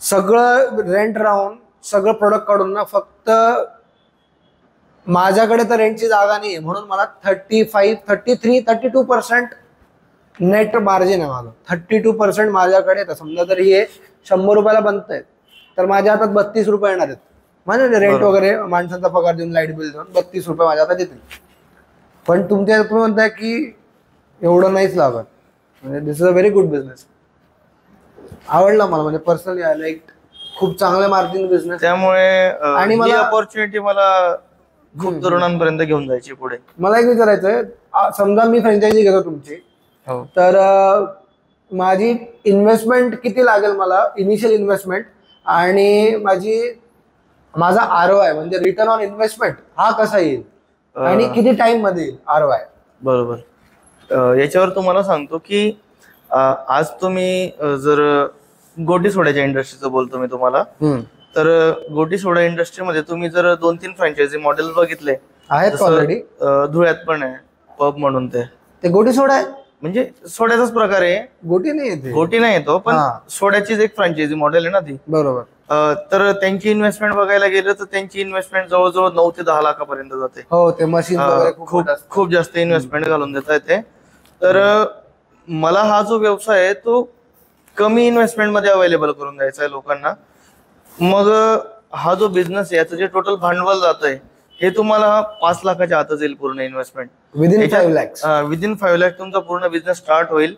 सगळं रेंट राहून सगळं प्रोडक्ट काढून ना, फक्त माझ्याकडे तर रेंटची जागा नाही म्हणून मला 35, 33, 32% नेट मार्जिन आहे माझं. 32% माझ्याकडे. तर समजा जर हे 100 रुपयाला बनतंय तर माझ्या हातात 32 रुपये येणार आहेत. म्हणजे रेंट वगैरे माणसांचा पगार देऊन, लाईट बिल देऊन 32 रुपये माझ्या हातात येतील. पण तुम्ही म्हणताय की एवढं नाहीच लागत. म्हणजे this is a very good business. आवडला मला, म्हणजे पर्सनली आय लाईक. खूप चांगलं मार्जिन बिझनेस. त्यामुळे आणि मला अपॉर्च्युनिटी मला खूप तरुणांपर्यंत घेऊन जायची पुढे. मला एक विचारायचंय, समजा मी फ्रँचायझी घेतो तुमची, तर माझी इन्व्हेस्टमेंट किती लागेल मला, इनिशियल इन्व्हेस्टमेंट, आणि माझा ROI म्हणजे रिटर्न ऑन इन्व्हेस्टमेंट हा कसा येईल आणि किती टाइम मध्ये येईल ROI? बरोबर. याच्यावर तुम्हाला सांगतो की आज तुम्ही जर गोटी सोड्याच्या इंडस्ट्रीचं बोलतो मी तुम्हाला, तर गोटी सोडा इंडस्ट्रीमध्ये तुम्ही जर 2-3 फ्रँचायझी मॉडेल बघितले आहेत ऑलरेडी. धुळ्यात पण आहे पब म्हणून, ते गोटी सोडा आहे. म्हणजे सोड्याचाच प्रकार आहे. गोटी नाही येते. गोटी नाही येतो, पण सोड्याचीच एक फ्रँचायझी मॉडेल आहे ना ती. बरोबर. तर त्यांची इन्व्हेस्टमेंट बघायला गेलं तर त्यांची इन्व्हेस्टमेंट जवळजवळ 9 ते 10 लाखापर्यंत जाते. हो, ते मशीन खूप जास्त इन्व्हेस्टमेंट घालून देता येते. तर मला हा जो व्यवसाय आहे तो कमी इन्व्हेस्टमेंट मध्ये अवेलेबल करून द्यायचा आहे लोकांना. मग हा जो बिझनेस आहे याचं जे टोटल भांडवल जात आहे हे तुम्हाला 5 लाखाच्या आतच येईल पूर्ण इन्व्हेस्टमेंट. विदिन 5 लाख तुमचा पूर्ण बिझनेस स्टार्ट होईल.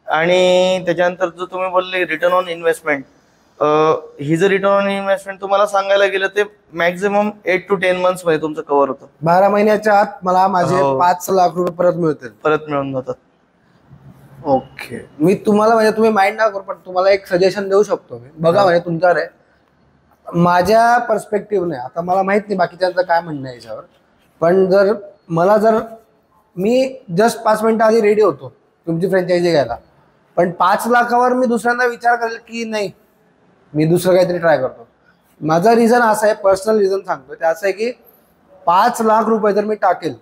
आणि त्याच्यानंतर जो तुम्ही बोलले रिटर्न ऑन इन्व्हेस्टमेंट, ही जर रिटर्न ऑन इन्व्हेस्टमेंट तुम्हाला सांगायला गेलं ते मॅक्झिमम 8 to 10 months मध्ये तुमचं कव्हर होतं. 12 महिन्याच्या आत मला माझे 5 लाख रुपये परत मिळून जातात. ओके. मी तुम्हाला, म्हणजे तुम्ही माइंड ना करू, पण तुम्हाला एक सजेशन देऊ शकतो मी. बघा, म्हणजे तुमच्यावर आहे. माझ्या पर्स्पेक्टिव्हने, आता मला माहित नाही बाकीच्यांचं काय म्हणणं आहे याच्यावर, पण जर मी जस्ट 5 मिनिटं आधी रेडी होतो तुमची फ्रँचायझी घ्यायला, पण 5 लाखावर मी दुसऱ्यांदा विचार करेल की नाही, मी दुसरं काहीतरी ट्राय करतो. माझा रिझन असा आहे, पर्सनल रिझन सांगतो, ते असं आहे की 5 लाख रुपये जर मी टाकेल,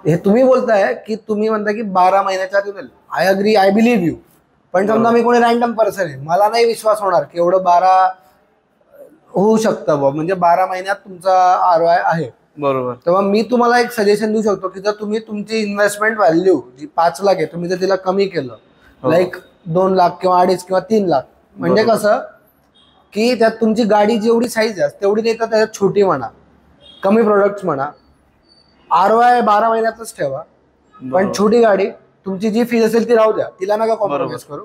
हे तुम्ही बोलताय की तुम्ही म्हणता की 12 महिन्याच्या आत येईल. I agree, I believe you. पण समजा मी कोणी रँडम पर्सन आहे, मला नाही विश्वास होणार की एवढं 12 होऊ शकतं बा, म्हणजे 12 महिन्यात तुमचा ROI आहे. बरोबर. तेव्हा मी तुम्हाला एक सजेशन देऊ शकतो की जर तुम्ही तुमची इन्व्हेस्टमेंट व्हॅल्यू जी 5 लाख आहे, तुम्ही जर तिला कमी केलं, लाईक 2 लाख किंवा 2.5 किंवा 3 लाख, म्हणजे कसं की त्यात तुमची गाडी जेवढी साईज आहे तेवढी नाही, तर त्याच्यात छोटी म्हणा, कमी प्रोडक्ट्स म्हणा, ROI 12 महिन्यातच ठेवा. पण छोटी गाडी, तुमची जी फीज असेल ती राहू द्या, तिला नका कॉम्प्रोमाइज करू.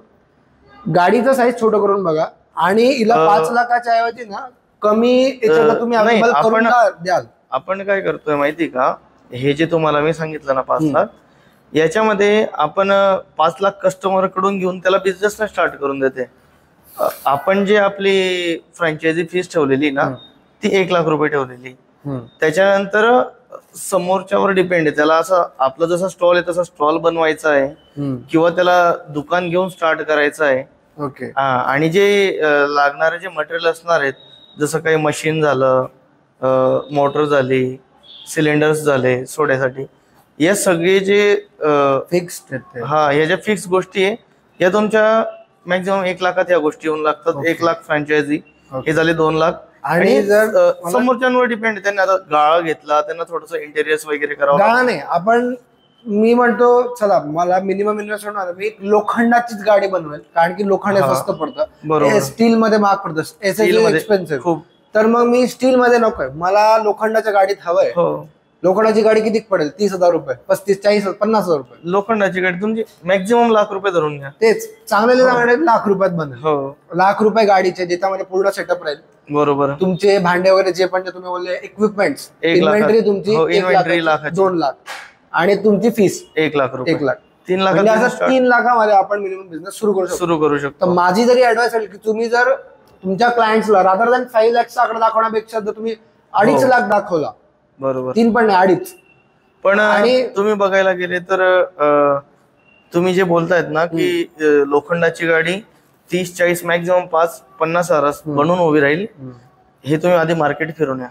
गाडीचं साईज छोटं करून बघा आणि हिला 5 लाखाच्या ऐवजी ना कमी याच्यात तुम्ही अवेलेबल करून द्याल. आपण काय करतोय माहिती का, हे जे तुम्हाला मी सांगितलं ना 5 लाख, याच्यामध्ये आपण 5 लाख कस्टमर कडून घेऊन त्याला बिझनेस स्टार्ट करून देते. आपण जे आपली फ्रँचायझी फीस ठेवलेली ना ती 1 लाख रुपये ठेवलेली. त्याच्यानंतर समोरच्यावर डिपेंड आहे. त्याला असं आपला जसा स्टॉल आहे तसा स्टॉल बनवायचा आहे किंवा त्याला दुकान घेऊन स्टार्ट करायचं आहे. ओके. आणि जे लागणारे जे मटेरियल असणार आहेत, जसं काही मशीन झालं, मोटर झाली, सिलेंडर्स झाले सोड्यासाठी, या सगळे जे फिक्स्ड ह्या ज्या फिक्स गोष्टी आहे या तुमच्या मॅक्झिमम 1 लाखात या गोष्टी येऊन लागतात. 1 लाख फ्रँचायझी, हे झाले 2 लाख. आणि जर समोरच्यांवर डिपेंड आहे. त्यांनी आता गाळा घेतला, त्यांना थोडस इंटेरियर्स वगैरे करावं. गाळा नाही, आपण मी म्हणतो चला मला मिनिमम इन्व्हेस्टमेंट होणार, मी लोखंडाचीच गाडी बनवेल, कारण की लोखंड स्वस्त पडतं, स्टील मध्ये महाग पडतं, एक्सपेन्सिव्ह खूप. तर मग मी स्टील मध्ये नकोय, मला लोखंडाच्या गाडीत हवंय. लोखंडाची गाडी किती पडेल? 30,000 रुपये, 35, 40, 50,000 रुपये. लोखंडाची गाडी तुमची मॅक्झिमम लाख रुपये धरून घ्या. तेच चांगले लाख रुपयात बनेल. लाख रुपये गाडीचे, ज्याच्यामध्ये पूर्ण सेटअप राहील. बरोबर. तुमचे भांडे वगैरे जे पण तुम्ही बोलले इक्विपमेंट्स, इन्व्हेंटरी तुमची 1 लाख, 2 लाख, आणि तुमची फीस 1 लाख रुपये, 1 लाख, 3 लाख. 3 लाखामध्ये आपण मिनिमम बिझनेस सुरू करू शकतो. तर माझी जरी ऍडवाइस आहे की तुम्ही जर तुमच्या क्लायंट्सला रादर दॅन 5 लाखचा आकडा दाखवण्यापेक्षा जर तुम्ही 2.5 लाख दाखवला, बरोबर, 3 पण नाही 2.5. पण तुम्ही बघायला गेले तर तुम्ही जे बोलतायत ना की लोखंडाची गाडी 30, 40, मॅक्झिमम 5, 50 हजारात बनून उभी राहील, हे तुम्ही आधी मार्केट फिरून या.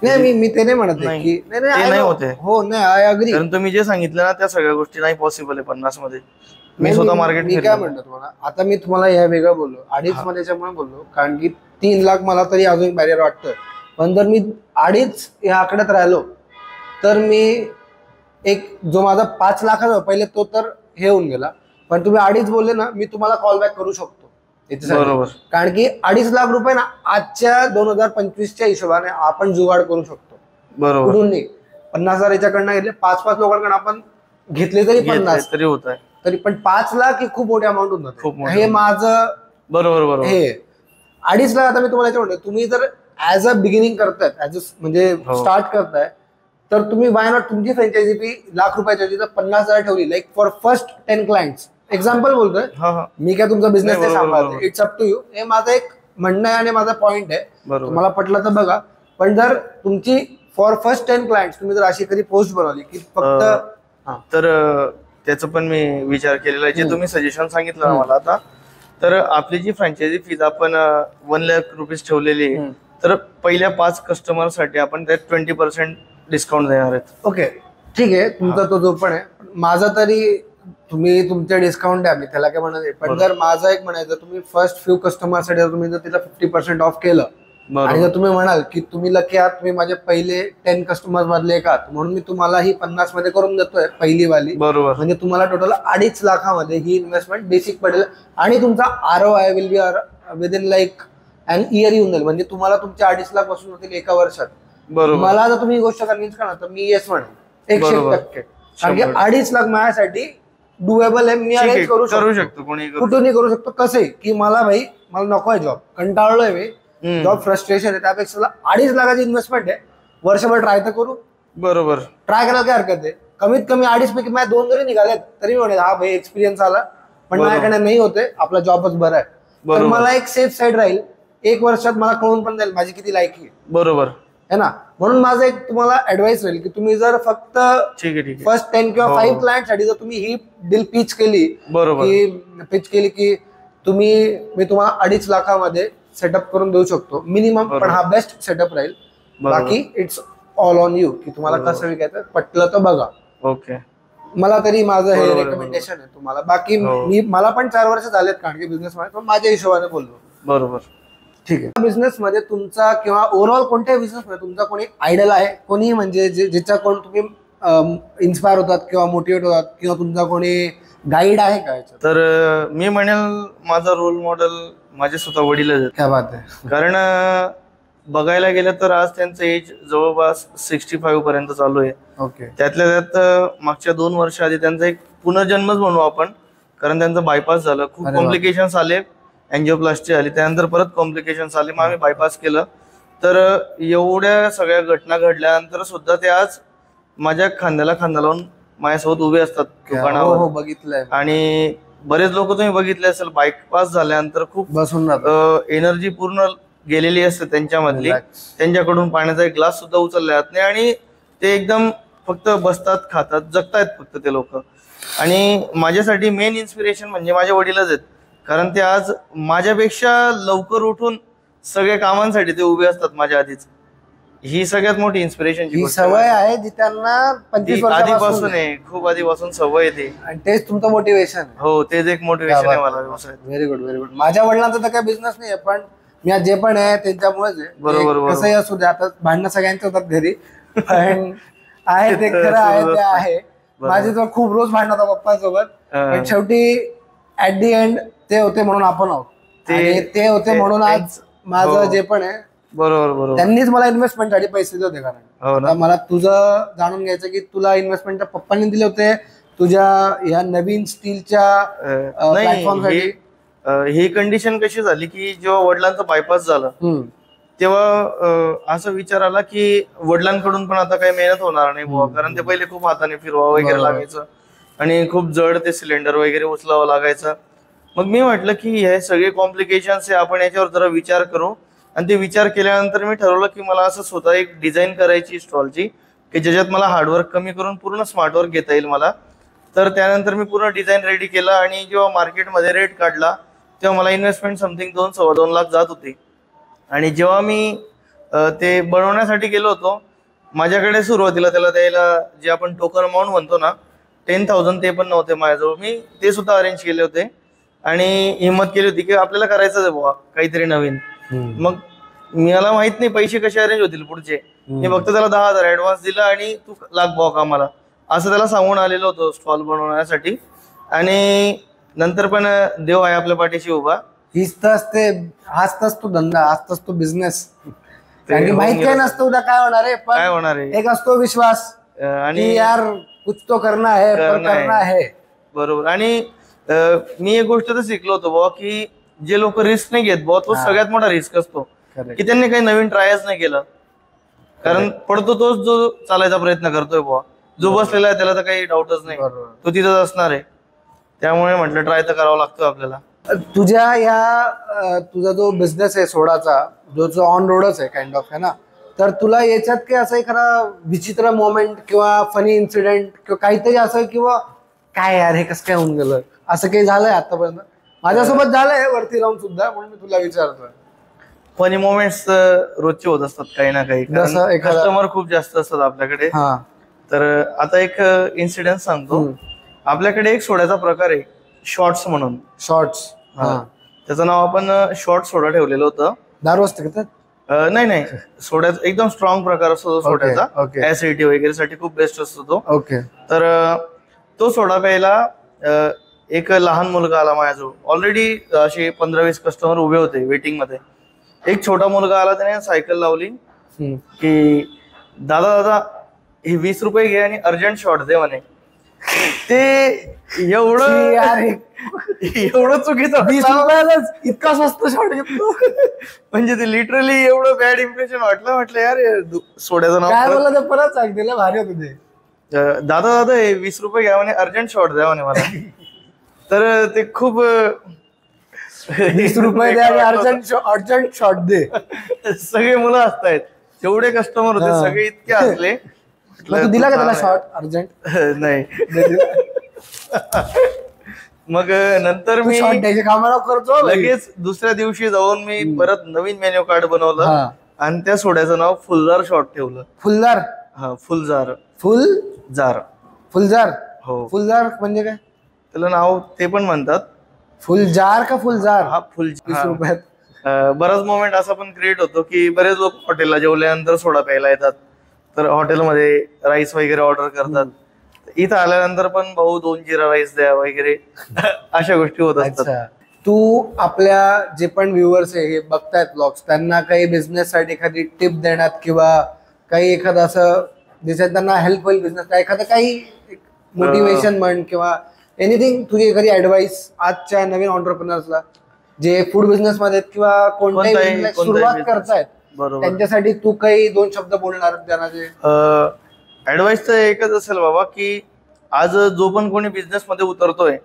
नाही, मी ते नाही म्हणत की नाही होते. हो, नाही, आय अग्री. कारण तुम्ही जे सांगितलं ना त्या सगळ्या गोष्टी नाही पॉसिबल आहे 50 मध्ये. मी स्वतः मार्केट मी काय म्हणतो तुम्हाला, आता मी तुम्हाला हे वेगळं बोललो, 2.5 मध्ये त्याच्यामुळे बोललो कारण की 3 लाख मला तरी अजून बॅरियर वाटतोय. पण जर मी 2.5 या आकड्यात राहिलो तर मी एक जो माझा 5 लाखाचा पहिले तो तर हे होऊन गेला. पण तुम्ही 2.5 बोलले ना, मी तुम्हाला कॉल बॅक करू शकतो. बरोबर. कारण की 2.5 लाख रुपये ना आजच्या 2025च्या हिशोबाने आपण जुगाड करू शकतो. बरोबर. कुठून नाही 50,000 याच्याकडनं घेतले, 5-5 लोकांकडून आपण घेतले तरी 50 तरी होत आहे. तरी पण 5 लाख ही खूप मोठी अमाऊंट होऊन जाते. हे माझं बरोबर. हे 2.5 लाख आता मी तुम्हाला म्हणतो, तुम्ही जर ऍज अ बिगिनिंग करताय, ऍज अ म्हणजे स्टार्ट करताय, तर तुम्ही वाय नॉट तुमची फ्रँचायझी फी लाख रुपयाची जर 50,000 ठेवली, like for first 10 clients, example बोलतोय मी, काय तुमचा बिझनेस नाही सांभाळते, इट्स अप टू यू. हे माझं एक म्हणणं आहे आणि माझा पॉइंट आहे. तुम्हाला पटलं तर बघा. पण जर तुमची फॉर फर्स्ट 10 क्लायंट्स तुम्ही जर अशी कधी पोस्ट बनवली की फक्त, तर त्याचं पण मी विचार केलेला आहे. जे तुम्ही सजेशन सांगितलं ना मला आता, तर आपली जी फ्रँचायझी फीज आपण 1 लाख रुपीज ठेवलेली आहे, तर पहिल्या 5 कस्टमर साठी आपण त्यात 20% डिस्काउंट देणार आहेत. ओके, ठीक आहे, तुमचा तो जो पण आहे. माझा तरी तुम्ही तुमचे डिस्काउंट द्या, मी त्याला काय म्हणत. पण जर माझं एक म्हणायचं, तुम्ही फर्स्ट फ्यू कस्टमर साठी जर तुम्ही जर तिला 50% ऑफ केलं आणि जर तुम्ही म्हणाल की तुम्ही लकी आहात, तुम्ही माझे पहिले 10 कस्टमर मधले एक आहात, म्हणून मी तुम्हाला ही 50 मध्ये करून देतोय पहिली वाली. बरोबर. म्हणजे तुम्हाला टोटल 2.5 लाखामध्ये ही इन्व्हेस्टमेंट बेसिक पडेल आणि तुमचा ROI will be within like an year येऊन जाईल. म्हणजे तुम्हाला तुमचे 2.5 लाख पासून होतील 1 वर्षात. बरोबर. मला जर तुम्ही ही गोष्ट कन्व्हिन्स करणार तर मी येस म्हणेन 100%. कारण की 2.5 लाख माझ्यासाठी डुएबल आहे. मी अरेंज करू शकतो, कुठूनही करू शकतो. कसं आहे की मला नकोय जॉब, कंटाळलोय मी, जॉब फ्रस्ट्रेशन आहे, त्यापेक्षा 2.5 लाखाची इन्व्हेस्टमेंट आहे, वर्षभर ट्राय तर करू. बरोबर. ट्राय करायला काय हरकत आहे. कमीत कमी 2.5 पैकी माझ्या 2 जरी निघालेत तरी मी म्हणेल हा भाई एक्सपिरियन्स आला, पण माझ्याकडे नाही होते, आपला जॉबच बरा आहे. तर मला एक सेफ साईड राहील. 1 वर्षात मला कळून पण जाईल माझी किती लायकी आहे. बरोबर है ना. म्हणून माझं एक तुम्हाला ऍडवाइस राहील की तुम्ही जर फक्त फर्स्ट 10 किंवा 5 क्लायंट साठी जर तुम्ही ही डील पिच केली, की मी तुम्हाला 2.5 लाखामध्ये सेटअप करून देऊ शकतो मिनिमम, पण हा बेस्ट सेटअप राहील. बाकी इट्स ऑल ऑन यू की तुम्हाला कसं विकायचं. पटलं तर बघा. ओके. मला तरी माझं हे रेकमेंडेशन आहे तुम्हाला. बाकी मला पण 4 वर्ष झालेत कारण की बिझनेस मध्ये, पण माझ्या हिशोबाने बोललो. बरोबर. ठीक आहे. बिझनेस मध्ये तुमचा किंवा ओव्हरऑल कोणत्याही बिझनेस मध्ये तुमचा कोणी आयडल आहे, कोणी म्हणजे ज्याच्याकडून तुम्ही इन्स्पायर होतात किंवा मोटिवेट होतात, किंवा तुमचा कोणी गाईड आहे का? तर मी म्हणेल माझा रोल मॉडेल माझे स्वतः वडीलच आहेत. क्या बात आहे. कारण बघायला गेलं तर आज त्यांचं एज जवळपास 65 पर्यंत चालू आहे. ओके. त्यातल्या त्यात मागच्या 2 वर्ष आधी त्यांचा एक पुनर्जन्मच म्हणू आपण, कारण त्यांचं बायपास झालं, खूप कॉम्प्लिकेशन्स आले, एन्जिओप्लास्टी आली, त्यानंतर परत कॉम्प्लिकेशन्स आले, मग आम्ही बायपास केलं. तर एवढ्या सगळ्या घटना घडल्यानंतर सुद्धा ते आज माझ्या खांद्याला खांदा लावून माझ्यासोबत उभे असतात दुकानावर. बघितलंय. आणि बरेच लोक तुम्ही बघितले असेल, बायपास झाल्यानंतर खूप बसून एनर्जी पूर्ण गेलेली असते त्यांच्यामधली, त्यांच्याकडून पाण्याचा एक ग्लास सुद्धा उचलला जात नाही आणि ते एकदम फक्त बसतात, खातात, जगतायत फक्त ते लोक. आणि माझ्यासाठी मेन इन्स्पिरेशन म्हणजे माझे वडीलच आहेत. कारण ते आज माझ्यापेक्षा लवकर उठून सगळ्या कामांसाठी ते उभे असतात माझ्या आधीच. ही सगळ्यात मोठी इन्स्पिरेशन ही सवय आहे जी त्यांना 25 वर्षापासून आधीपासून आहे, खूप आधीपासून सवय येते. आणि तेच तुमचं मोटिवेशन आहे. हो, तेच एक मोटिवेशन आहे मला व्यवसायात. Very good, very good. माझ्या वडिलांचा तर काही बिझनेस नाही आहे, पण मी आज जे पण आहे त्यांच्यामुळेच आहे. बरोबर. कसंही असू दे, आता भांडणं सगळ्यांचे होतात घरी, पण आहे ते खरं आहे ते आहे. माझे तर खूप रोज भांडण होता पप्पांसोबत, पण शेवटी ऍट दी एंड ते होते म्हणून आपण आहोत. ते होते म्हणून आज माझं जे पण आहे. बरोबर. त्यांनीच मला इन्व्हेस्टमेंट साठी पैसे दिले होते. कारण मला तुझं जाणून घ्यायचं की तुला इन्व्हेस्टमेंट पप्पांनी दिले होते तुझ्या या नवीन स्टीलच्या प्लॅटफॉर्म साठी. ही कंडिशन कशी झाली की जेव्हा वडिलांचा बायपास झालं तेव्हा असा विचार आला की वडिलांकडून पण आता काही मेहनत होणार नाही बुवा, कारण ते पहिले खूप हाताने फिरवा वगैरे लागायचं आणि खूप जड ते सिलेंडर वगैरे उचलावं लागायचं. मग मी म्हटलं की हे सगळे कॉम्प्लिकेशन्स आहे, आपण याच्यावर जरा विचार करू. आणि ते विचार केल्यानंतर मी ठरवलं की मला असं स्वतः एक डिझाईन करायची स्टॉलची, की ज्याच्यात मला हार्डवर्क कमी करून पूर्ण स्मार्टवर्क घेता येईल मला. तर त्यानंतर मी पूर्ण डिझाईन रेडी केला आणि जेव्हा मार्केटमध्ये रेट काढला तेव्हा मला इन्व्हेस्टमेंट समथिंग 2-2.25 लाख जात होती. आणि जेव्हा मी ते बनवण्यासाठी गेलो होतो, माझ्याकडे सुरुवातीला त्याला द्यायला जे आपण टोकन अमाऊंट म्हणतो ना 10,000 ते पण नव्हते माझ्याजवळ. मी ते सुद्धा अरेंज केले होते आणि हिंमत केली होती की आपल्याला करायचंच आहे बुवा काहीतरी नवीन. मग मला माहित नाही पैसे कसे अरेंज होतील पुढचे. मी फक्त त्याला 10,000 ऍडव्हान्स दिला आणि तू लाग बुवा कामाला, असं त्याला सांगून आलेलो होतो स्टॉल बनवण्यासाठी. आणि नंतर पण देव आहे आपल्या पाठीशी उभा. हाच तो धंदा, हाच तो बिझनेस. माहित काय नसतं उद्या काय होणार आहे, काय होणार आहे. एक असतो विश्वास आणि यार कुछ तो करना है. बरोबर. आणि मी एक गोष्ट तर शिकलो होतो बुवा की जे लोक रिस्क नाही घेत बुवा, तो सगळ्यात मोठा रिस्क असतो. की त्यांनी काही नवीन ट्रायच नाही केलं, कारण पडतो तोच जो चालायचा प्रयत्न करतोय बुवा. जो बसलेला आहे त्याला तर काही डाऊटच नाही, तो तिथंच असणार आहे. त्यामुळे म्हटलं ट्राय तर करावं लागतो आपल्याला. तुझा जो बिझनेस आहे सोडाचा, जो ऑन रोडच आहे काइंड ऑफ आहे ना, तर तुला याच्यात काही असं एखादा विचित्र मोमेंट किंवा फनी इन्सिडेंट किंवा काहीतरी असं, किंवा काय यार हे कसं काय होऊन गेलं, असं काही झालंय आतापर्यंत? माझ्यासोबत झालंय वरती राहून सुद्धा, म्हणून मी तुला विचारतोय. फनी मोमेंट्स रोजचे होत असतात काही ना काही, कस्टमर खूप जास्त असतात आपल्याकडे. तर आता एक इन्सिडेंट सांगतो. आपल्याकडे एक सोड्याचा प्रकार आहे शॉर्ट्स म्हणून. शॉर्ट्स, त्याचं नाव आपण शॉर्ट सोडा ठेवलेलं होतं. दारू असते का? नाही, सोड्याचा एकदम स्ट्रॉंग प्रकार असतो सोड्याचा. ऍसिडिटी वगैरे साठी खूप बेस्ट असतो तो. ओके. तर तो सोडा प्यायला एक लहान मुलगा आला माझ्याजवळ. ऑलरेडी असे 15-20 कस्टमर उभे होते वेटिंग मध्ये. एक छोटा मुलगा आला, त्याने सायकल लावली की दादा हे 20 रुपये घे आणि अर्जंट शॉर्ट दे म्हणे. ते एवढं चुकीचं, 20 रुपयालाच इतका स्वस्त शॉर्ट घेतो. म्हणजे ते लिटरली एवढं बॅड इम्प्रेशन म्हटलं यार सोड्याचं नाव काय बोलला ते परत सांग, दिलं भारी होतं ते. दादा हे 20 रुपये घ्या म्हणे, अर्जंट शॉर्ट द्या म्हणे मला. तर ते खूप 20 रुपये द्या अर्जंट शॉर्ट दे. सगळे मुलं असतायत, जेवढे कस्टमर होते सगळे इतके असले. तू दिला का त्याला शॉर्ट अर्जंट? नाही. मग नंतर मी कामाला करतो लगेच दुसऱ्या दिवशी जाऊन मी परत नवीन मेन्यू कार्ड बनवलं आणि त्या सोड्याचं नाव फुलजार शॉर्ट ठेवलं. फुलजार? हा, फुलजार. फुलजार. हो. फुलजार म्हणजे काय? त्याला नाव ते पण म्हणतात फुलजार का फुलजार? हा, फुलजार. बराच मोमेंट असा पण क्रिएट होतो की बरेच लोक हॉटेलला जेवल्यानंतर सोडा प्यायला येतात. तर हॉटेलमध्ये राईस वगैरे ऑर्डर करतात. इथं आल्यानंतर पण भाऊ 2 जिरा राईस द्या वगैरे अशा गोष्टी होत असतात. तू आपल्या जे पण व्ह्युअर्स आहे हे बघतायत ब्लॉग्स, त्यांना काही बिझनेस साठी एखादी टिप देण्यात किंवा काही एखादं असं ज्याच्यात त्यांना हेल्प होईल बिझनेस, एखादं काही मोटिवेशन म्हण किंवा एनिथिंग, तुझी एखादी ऍडवाइस आजच्या नवीन ऑन्टरप्रिनर्सला जे फूड बिझनेस मध्ये किंवा कोणत्याही बिझनेस सुरुवात करतायत त्यांच्यासाठी तू काही 2 शब्द बोलणार त्यांना? जे ऍडवाइस तर एकच असेल बाबा की आज जो पण कोणी बिझनेस मध्ये उतरतोय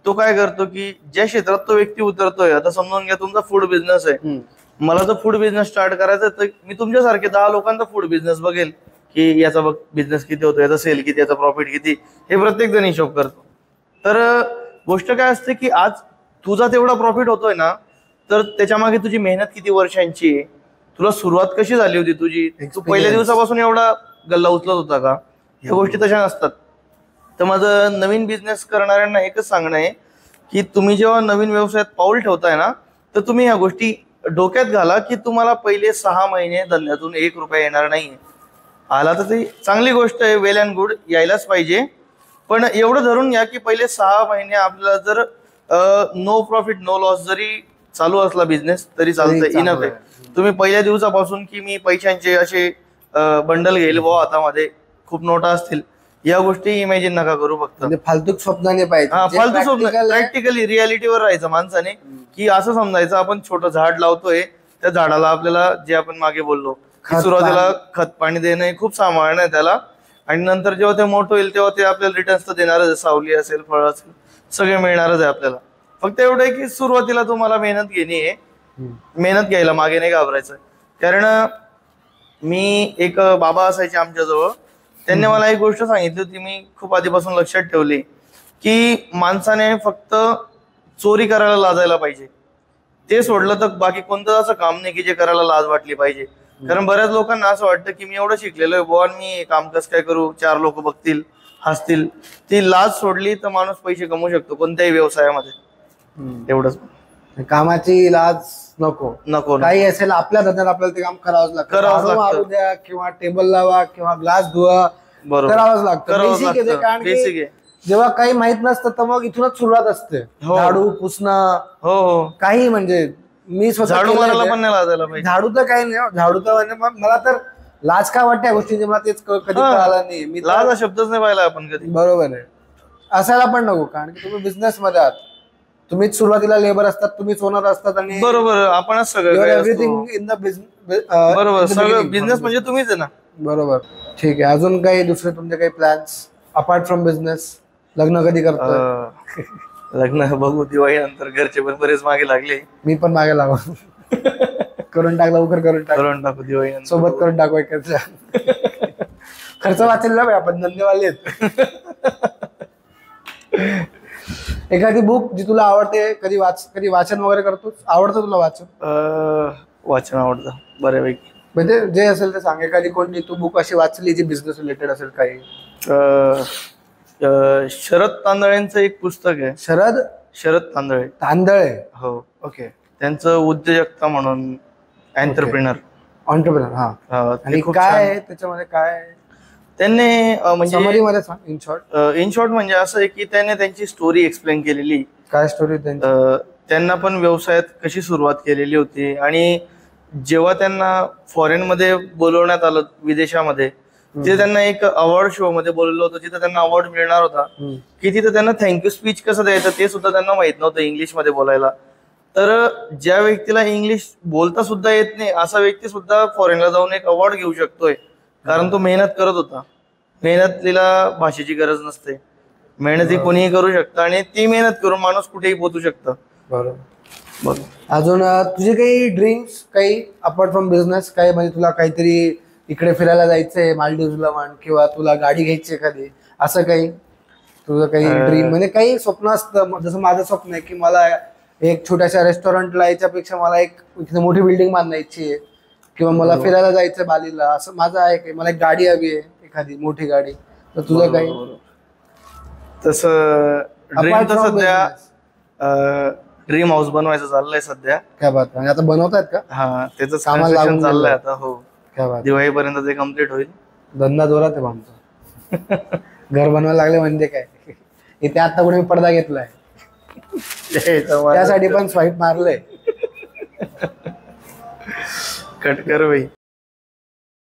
तो काय करतो की ज्या क्षेत्रात तो व्यक्ती उतरतोय, आता समजून घ्या तुमचा फूड बिझनेस आहे, मला जर फूड बिझनेस स्टार्ट करायचा तर मी तुमच्यासारखे 10 लोकांचा फूड बिझनेस बघेल की याचा बघ बिझनेस किती होतो, याचा सेल किती, याचा प्रॉफिट किती, हे प्रत्येक जण हिशोब करतो. तर गोष्ट काय असते की आज तुझा तेवढा प्रॉफिट होतोय ना, तर त्याच्या मागे तुझी मेहनत किती वर्षांची आहे, तुला सुरुवात कशी झाली होती तुझी, तू पहिल्या दिवसापासून एवढा गल्ला उचलत होता का, ह्या गोष्टी तशा नसतात. तर माझं नवीन बिझनेस करणाऱ्यांना एकच सांगणं आहे की तुम्ही जेव्हा नवीन व्यवसायात पाऊल ठेवताय ना, तर तुम्ही ह्या गोष्टी डोक्यात घाला की तुम्हाला पहिले 6 महिने धंद्यातून 1 रुपया येणार नाहीये. आला तर ती चांगली गोष्ट आहे, वेल अँड गुड, यायलाच पाहिजे. पण एवढं धरून घ्या की पहिले 6 महिने आपल्याला जर नो प्रॉफिट नो लॉस जरी चालू असला बिझनेस तरी चालतंय, इनफ आहे. तुम्ही पहिल्या दिवसापासून की मी पैशांचे असे बंडल घेईल बुवा हातामध्ये, खूप नोटा असतील, या गोष्टी इमॅजिन नका करू. फक्त म्हणजे फालतू स्वप्नाने पाहिजे. हा, जे फालतू स्वप्न, practical आहे, प्रॅक्टिकली रियालिटीवर राहायचं माणसाने. की असं समजायचं आपण छोटं झाड लावतोय, त्या झाडाला आपल्याला जे आपण मागे बोललो की सुरुवातीला खत पाणी देणं, खूप सांभाळणं आहे त्याला, आणि नंतर जेव्हा ते मोठं होईल तेव्हा ते आपल्याला रिटर्न्स तर देणारच आहे, सावली असेल, फळ असेल, सगळे मिळणारच आहे आपल्याला. फक्त एवढं आहे की सुरुवातीला तुम्हाला मेहनत घेणे आहे, मेहनत घ्यायला मागे नाही घाबरायचं. कारण मी एक बाबा असायचे आमच्याजवळ, त्यांनी मला एक गोष्ट सांगितली होती, मी खूप आधीपासून लक्षात ठेवली, की माणसाने फक्त चोरी करायला लाजायला पाहिजे. ते सोडलं तर बाकी कोणतं असं काम नाही की जे करायला लाज वाटली पाहिजे. कारण बऱ्याच लोकांना असं वाटतं की मी एवढं शिकलेलो आहे बुवा, मी काम कसं काय करू, 4 लोक बघतील, हसतील. ती लाज सोडली तर माणूस पैसे कमवू शकतो कोणत्याही व्यवसायामध्ये. एवढंच. कामाची लाज नको. नको काही असेल आपल्या धंद्यात आपल्याला ते काम करावंच लागतं. करावंच झाडू लागतं. मारू द्या किंवा टेबल लावा किंवा ग्लास धुवा, बरोबर, करावंच लागतं. करावंच Basic आहे ते, लागतं, कारण बेसिक की आहे. जेव्हा काही माहित नसतं तर मग इथूनच सुरुवात असते. हो. झाडू पुसणं, हो हो, काही म्हणजे मी स्वतः झाडू केलंय मारायला ते. पण नाही लाजायला पाहिजे. झाडू तर काही नाही हो. झाडू तर म्हणजे मला तर लाज काय वाटते या गोष्टीची, मला तेच कधी हा. कळालं नाही. मी लाज हा शब्दच नाही पाहिला आपण कधी. बरोबर आहे, असायला पण नको. कारण की तुम्ही बिझनेस मध्ये आहात, तुम्हीच सुरुवातीला लेबर असतात, तुम्हीच ओनर असतात, आणि बरोबर, आपणच सगळं काही असतो. Everything in the business. बरोबर, सगळं बिझनेस म्हणजे तुम्हीच आहे ना. बरोबर. ठीक आहे, अजून काही दुसरे तुमचे काही प्लॅन्स अपार्ट फ्रॉम बिझनेस? लग्न कधी करतोय? लग्न बघू दिवाळी नंतर, घरचे पण बरेच मागे लागले. मी पण मागे लागू. करून टाक लवकर, करून टाक, करून टाकू दिवाळी नंतर. सोबत करून टाकू एकाचा. खर्च वाचेल ना बाई, आपण धंदेवाले आहेत. एखादी बुक जी तुला आवडते, कधी वाचन वगैरे करतोस? आवडतं तुला वाचन? वाचन आवडतं बऱ्यापैकी. म्हणजे जे असेल ते सांग. एखादी कोणती तू बुक अशी वाचली जी बिझनेस रिलेटेड असेल काही? शरद तांदळेंचं एक पुस्तक आहे. शरद तांदळे. तांदळे? हो. ओके. त्यांचं उद्योजकता म्हणून, एंटरप्रेनर. हा. आणि काय आहे त्याच्यामध्ये, काय आहे त्यांनी म्हणजे समरी मध्ये सांग, इन शॉर्ट. इन शॉर्ट म्हणजे असं आहे की त्याने त्यांची स्टोरी एक्सप्लेन केलेली. काय स्टोरी त्यांची? त्यांना पण व्यवसायात कशी सुरुवात केलेली होती, आणि जेव्हा त्यांना फॉरेन मध्ये बोलवण्यात आलं, विदेशामध्ये, तिथे त्यांना एक अवॉर्ड शो मध्ये बोलवलं होतं, तिथे त्यांना अवॉर्ड मिळणार होता, की तिथे त्यांना थँक्यू स्पीच कसं द्यायचं ते सुद्धा त्यांना माहित नव्हतं इंग्लिश मध्ये बोलायला. तर ज्या व्यक्तीला इंग्लिश बोलता सुद्धा येत नाही असा व्यक्ती सुद्धा फॉरेनला जाऊन एक अवॉर्ड घेऊ शकतोय, कारण तो मेहनत करत होता. मेहनतीला भाषेची गरज नसते, मेहनत ही कोणीही करू शकतं, आणि ती मेहनत करून माणूस कुठेही पोहोचू शकतं. बरोबर. अजून तुझे काही ड्रीम्स, काही अपार्ट फ्रॉम बिझनेस, काही म्हणजे तुला काहीतरी इकडे फिरायला जायचंय, मालदीवला म्हण, किंवा तुला गाडी घ्यायची एखादी, असं काही तुझं काही ड्रीम, म्हणजे काही स्वप्न असतं? जसं माझं स्वप्न आहे की मला एक छोट्याशा रेस्टॉरंटला याच्यापेक्षा मला एक मोठी बिल्डिंग बांधायची आहे, किंवा मला फिरायला जायचं बालीला, असं माझं आहे की मला एक गाडी हवी आहे, एखादी मोठी गाडी. तर तुझं काही तसं ड्रीम? तर सध्या ड्रीम हाऊस बनवायचं चाललंय सध्या. काय बात, म्हणजे आता बनवतायत का? हा, त्याचं कामाला लागून चाललंय आता. हो, काय बात, दिवाळीपर्यंत ते कम्प्लीट होईल. धंदा जोरात आहे आमचा. घर बनवायला लागले म्हणजे काय, इथे आता कोणी पडदा घेतलाय, त्यासाठी पण स्वाईप मारलंय. कट कर भाई.